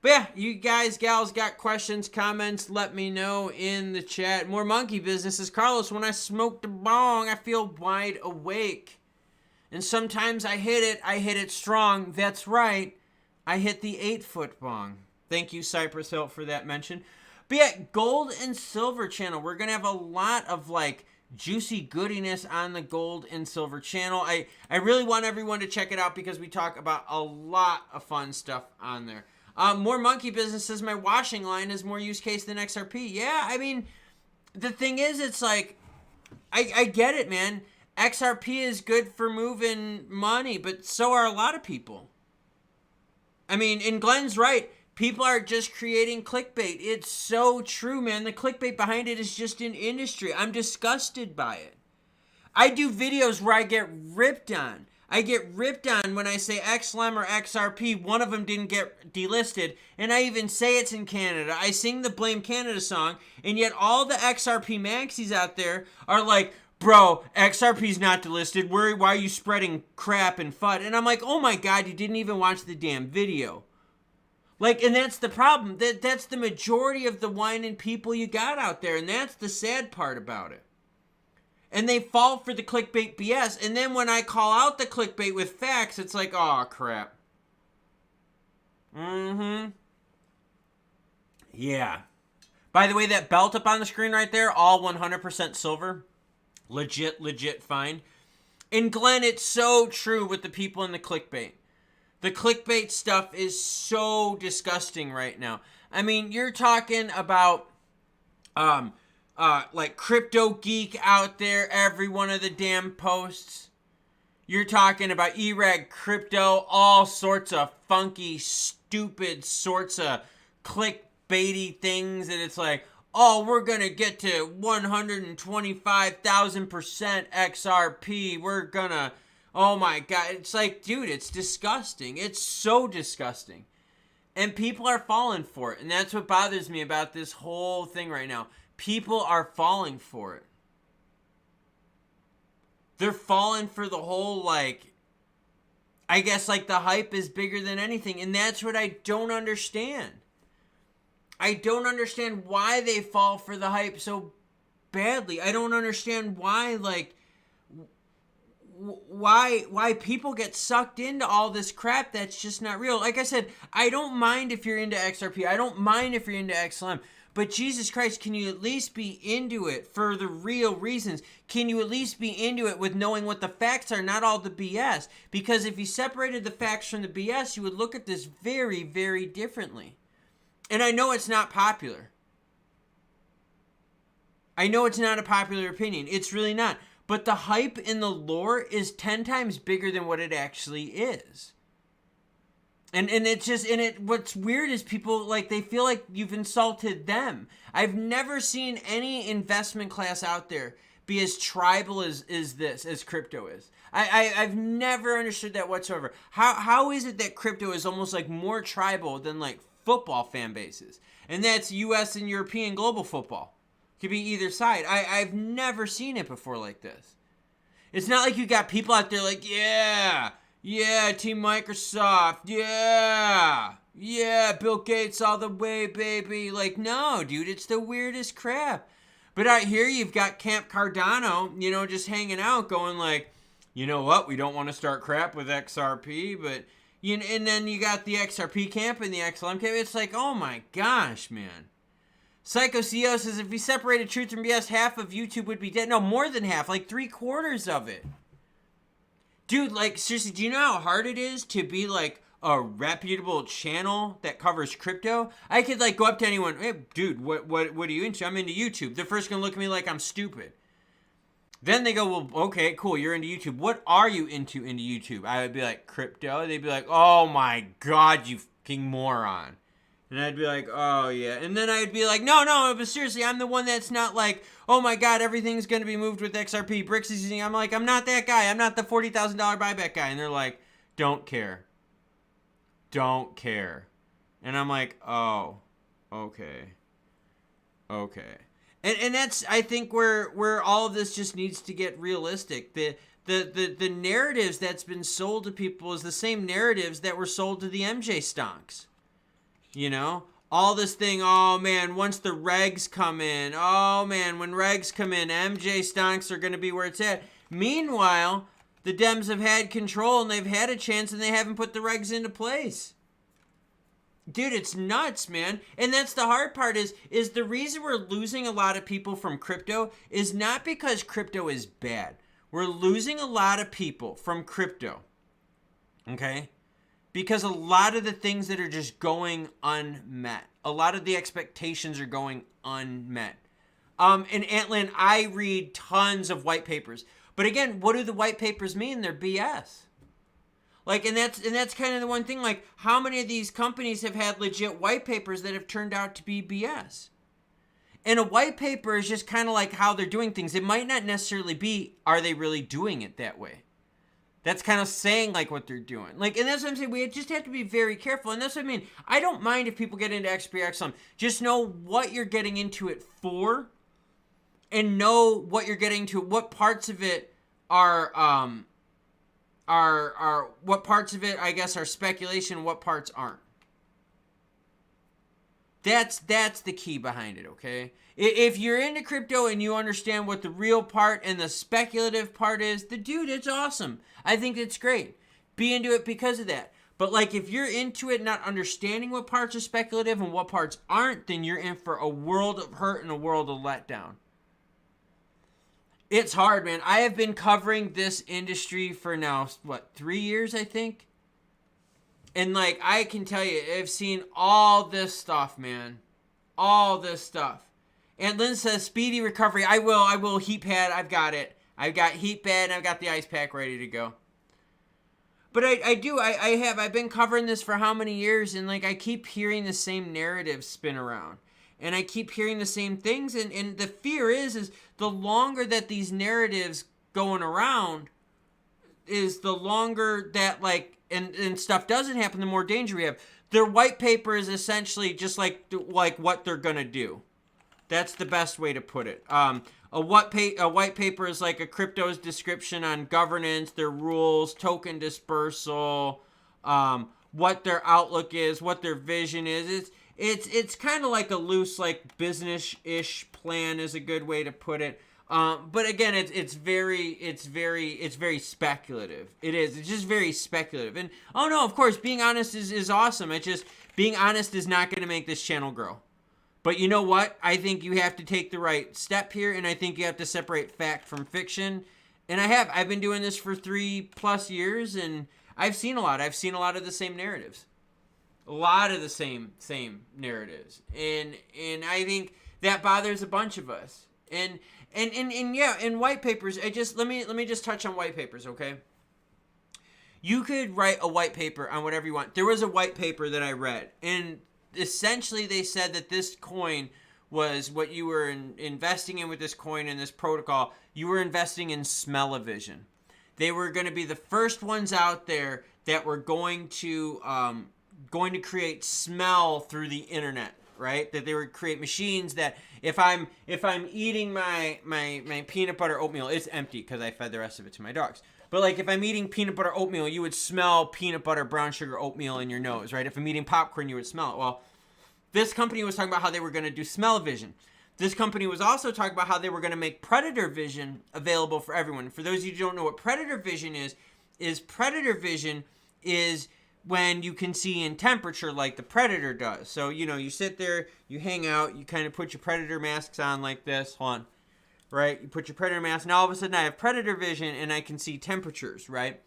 But yeah, you guys, gals, got questions, comments, let me know in the chat. More monkey businesses. Carlos, when I smoke the bong, I feel wide awake. And sometimes I hit it strong. That's right. I hit the 8-foot bong. Thank you, Cypress Hill, for that mention. But yeah, Gold and Silver channel. We're going to have a lot of, like, juicy goodiness on the Gold and Silver channel. I really want everyone to check it out because we talk about a lot of fun stuff on there. More monkey businesses. My washing line is more use case than XRP. Yeah, I mean, the thing is, it's like, I get it, man. XRP is good for moving money, but so are a lot of people. I mean, and Glenn's right. People are just creating clickbait. It's so true, man. The clickbait behind it is just an industry. I'm disgusted by it. I do videos where I get ripped on. I get ripped on when I say XLM or XRP. One of them didn't get delisted. And I even say it's in Canada. I sing the Blame Canada song. And yet all the XRP maxis out there are like, bro, XRP's not delisted. Why are you spreading crap and FUD? And I'm like, oh my God, you didn't even watch the damn video. Like, and that's the problem. That's the majority of the whining people you got out there. And that's the sad part about it. And they fall for the clickbait BS. And then when I call out the clickbait with facts, it's like, oh, crap. Yeah. By the way, that belt up on the screen right there, all 100% silver. Legit find. And Glenn, it's so true with the people in the clickbait. The clickbait stuff is so disgusting right now. I mean, you're talking about like Crypto Geek out there, every one of the damn posts. You're talking about eReg Crypto, all sorts of funky, stupid sorts of clickbaity things, and it's like, oh, we're gonna get to 125,000% XRP. We're gonna, oh my God. It's like, dude, it's disgusting. It's so disgusting. And people are falling for it. And that's what bothers me about this whole thing right now. People are falling for it. They're falling for the whole, like, I guess, like, the hype is bigger than anything. And that's what I don't understand. I don't understand why they fall for the hype so badly. I don't understand why, like, why people get sucked into all this crap that's just not real. Like I said, I don't mind if you're into XRP. I don't mind if you're into XLM. But Jesus Christ, can you at least be into it for the real reasons? Can you at least be into it with knowing what the facts are, not all the BS? Because if you separated the facts from the BS, you would look at this very, very differently. And I know it's not popular. I know it's not a popular opinion. It's really not. But the hype in the lore is 10 times bigger than what it actually is. And it's just, what's weird is people, like, they feel like you've insulted them. I've never seen any investment class out there be as tribal as crypto is. I've never understood that whatsoever. How is it that crypto is almost like more tribal than like football fan bases? And that's US and European global football. Could be either side. I've never seen it before like this. It's not like you got people out there like, yeah, Team Microsoft, yeah, Bill Gates all the way, baby. Like, no, dude, it's the weirdest crap. But out here, you've got Camp Cardano, just hanging out, going like, you know what, we don't want to start crap with XRP, but, and then you got the XRP camp and the XLM camp. It's like, oh my gosh, man. Psycho CEO says if we separated truth from BS, half of YouTube would be dead. No, more than half, like 3/4 of it. Dude, like, seriously, do you know how hard it is to be, like, a reputable channel that covers crypto? I could, like, go up to anyone, hey, dude, what are you into? I'm into YouTube. They're first going to look at me like I'm stupid. Then they go, well, okay, cool, you're into YouTube. What are you into YouTube? I would be like, crypto. They'd be like, oh, my God, you fucking moron. And I'd be like, oh, yeah. And then I'd be like, no, but seriously, I'm the one that's not like, oh, my God, everything's going to be moved with XRP. Bricks is using. I'm like, I'm not that guy. I'm not the $40,000 buyback guy. And they're like, don't care. And I'm like, oh, okay. And that's, I think, where all of this just needs to get realistic. The narratives that's been sold to people is the same narratives that were sold to the MJ stonks. All this thing, oh man, once the regs come in, oh man, when regs come in, MJ stonks are going to be where it's at. Meanwhile, the Dems have had control and they've had a chance and they haven't put the regs into place. Dude, it's nuts, man. And that's the hard part is the reason we're losing a lot of people from crypto is not because crypto is bad. We're losing a lot of people from crypto. Okay? Because a lot of the things that are just going unmet. A lot of the expectations are going unmet. In Antland, I read tons of white papers. But again, what do the white papers mean? They're BS. Like, and that's kind of the one thing, like, how many of these companies have had legit white papers that have turned out to be BS? And a white paper is just kind of like how they're doing things. It might not necessarily be, are they really doing it that way? That's kind of saying, like, what they're doing. Like, and that's what I'm saying. We just have to be very careful. And that's what I mean. I don't mind if people get into XP or XLM. Just know what you're getting into it for. And know what you're getting to. What parts of it are what parts of it, I guess, are speculation. What parts aren't. That's the key behind it, okay? If you're into crypto and you understand what the real part and the speculative part is, dude, it's awesome. I think it's great. Be into it because of that. But, like, if you're into it not understanding what parts are speculative and what parts aren't, then you're in for a world of hurt and a world of letdown. It's hard, man. I have been covering this industry for now, 3 years, I think? And, like, I can tell you, I've seen all this stuff, man. All this stuff. And Lynn says, speedy recovery. I will. Heat pad. I've got it. I've got heat pad and I've got the ice pack ready to go. But I've been covering this for how many years? And, like, I keep hearing the same narrative spin around. And I keep hearing the same things. And the fear is the longer that these narratives going around is the longer that, like, and stuff doesn't happen, the more danger we have. Their white paper is essentially just like what they're going to do. That's the best way to put it. A white paper is like a crypto's description on governance, their rules, token dispersal, what their outlook is, what their vision is. It's kind of like a loose, like, business-ish plan is a good way to put it. But again, it's very speculative. It's just very speculative. And oh no, of course, being honest is awesome. It's just being honest is not going to make this channel grow. But you know what? I think you have to take the right step here, and I think you have to separate fact from fiction. And I've been doing this for 3+ years, and I've seen a lot. I've seen a lot of the same narratives. A lot of the same narratives. And I think that bothers a bunch of us. And yeah, in white papers, let me just touch on white papers, okay? You could write a white paper on whatever you want. There was a white paper that I read, and essentially they said that this coin was what you were investing in with this coin and this protocol. You were investing in smell-o-vision. They were going to be the first ones out there that were going to create smell through the internet, right? That they would create machines that if I'm eating my peanut butter oatmeal, it's empty because I fed the rest of it to my dogs. But like if I'm eating peanut butter oatmeal, you would smell peanut butter brown sugar oatmeal in your nose, right? If I'm eating popcorn, you would smell it. Well, this company was talking about how they were going to do smell-o-vision. This company was also talking about how they were going to make predator vision available for everyone. For those of you who don't know what predator vision is predator vision is when you can see in temperature like the predator does. So, you sit there, you hang out, you kind of put your predator masks on like this. Hold on. Right? You put your predator mask, and all of a sudden I have predator vision and I can see temperatures, right?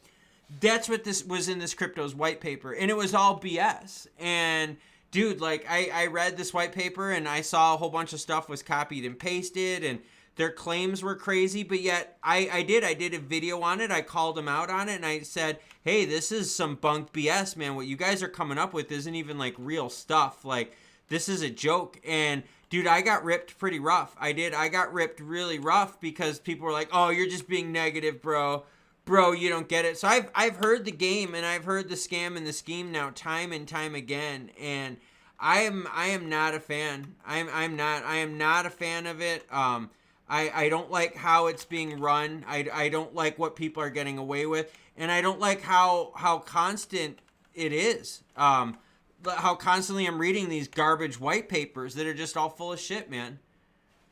That's what this was in this crypto's white paper. And it was all BS. And dude, like I read this white paper and I saw a whole bunch of stuff was copied and pasted and their claims were crazy, but yet I did a video on it. I called them out on it and I said, hey, this is some bunk BS, man. What you guys are coming up with isn't even like real stuff. Like this is a joke. And dude, I got ripped pretty rough. I got ripped really rough because people were like, oh, you're just being negative, bro. Bro, you don't get it. So I've heard the game and I've heard the scam and the scheme now time and time again, and I am not a fan. I am not a fan of it. I don't like how it's being run. I don't like what people are getting away with, and I don't like how constant it is. How constantly I'm reading these garbage white papers that are just all full of shit, man.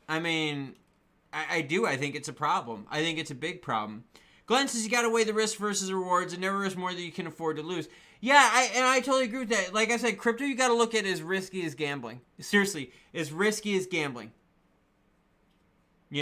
I mean, I do. I think it's a problem. I think it's a big problem. Glenn says you got to weigh the risk versus rewards and never risk more than you can afford to lose. Yeah, I totally agree with that. Like I said, crypto you got to look at as risky as gambling. Seriously, as risky as gambling. I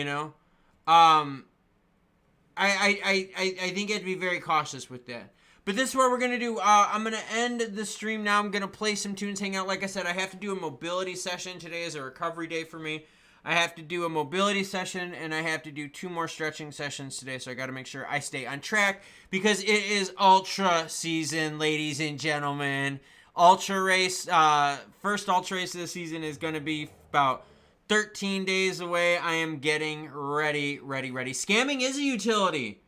think you have to be very cautious with that. But this is what we're going to do. I'm going to end the stream now. I'm going to play some tunes, hang out. Like I said, I have to do a mobility session. Today is a recovery day for me. I have to do a mobility session, and I have to do 2 more stretching sessions today, so I got to make sure I stay on track because it is Ultra season, ladies and gentlemen. Ultra race, first Ultra race of the season is going to be about 13 days away. I am getting ready. Scamming is a utility.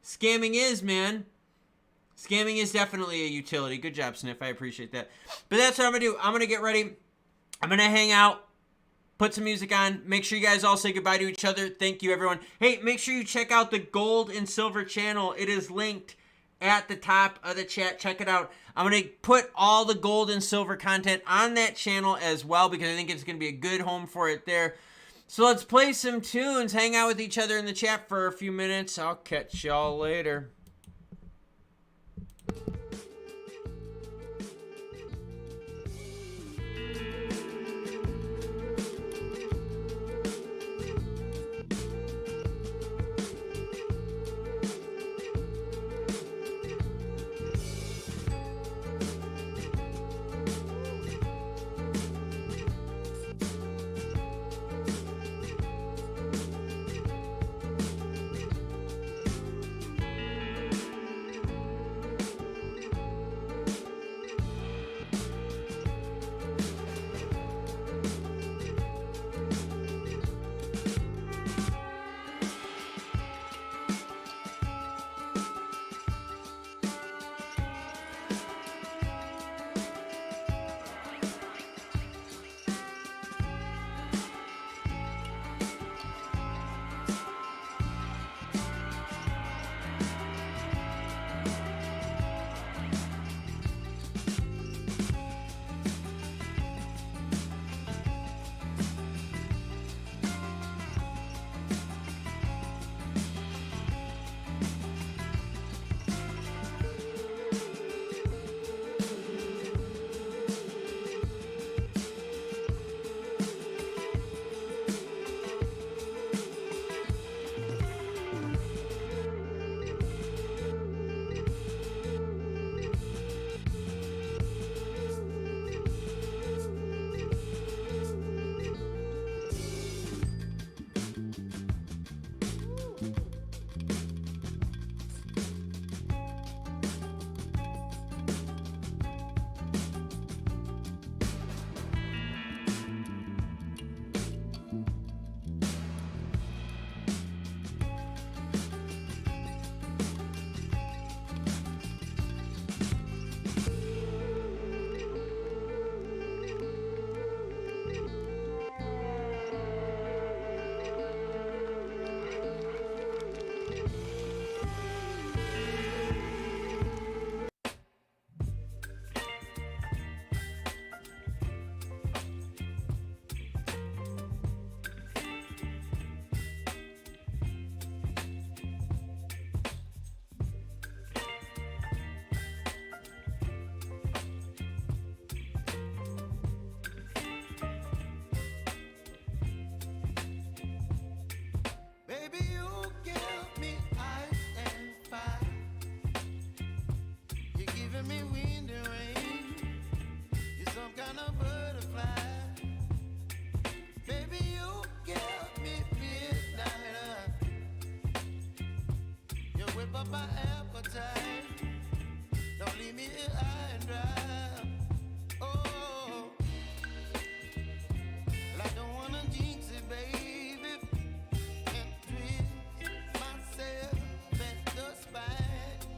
Scamming is, man. Scamming is definitely a utility. Good job, Sniff. I appreciate that. But that's what I'm going to do. I'm going to get ready. I'm going to hang out. Put some music on. Make sure you guys all say goodbye to each other. Thank you, everyone. Hey, make sure you check out the Gold and Silver channel. It is linked at the top of the chat. Check it out. I'm going to put all the Gold and Silver content on that channel as well because I think it's going to be a good home for it there. So let's play some tunes. Hang out with each other in the chat for a few minutes. I'll catch y'all later. my appetite. Don't leave me here high and dry.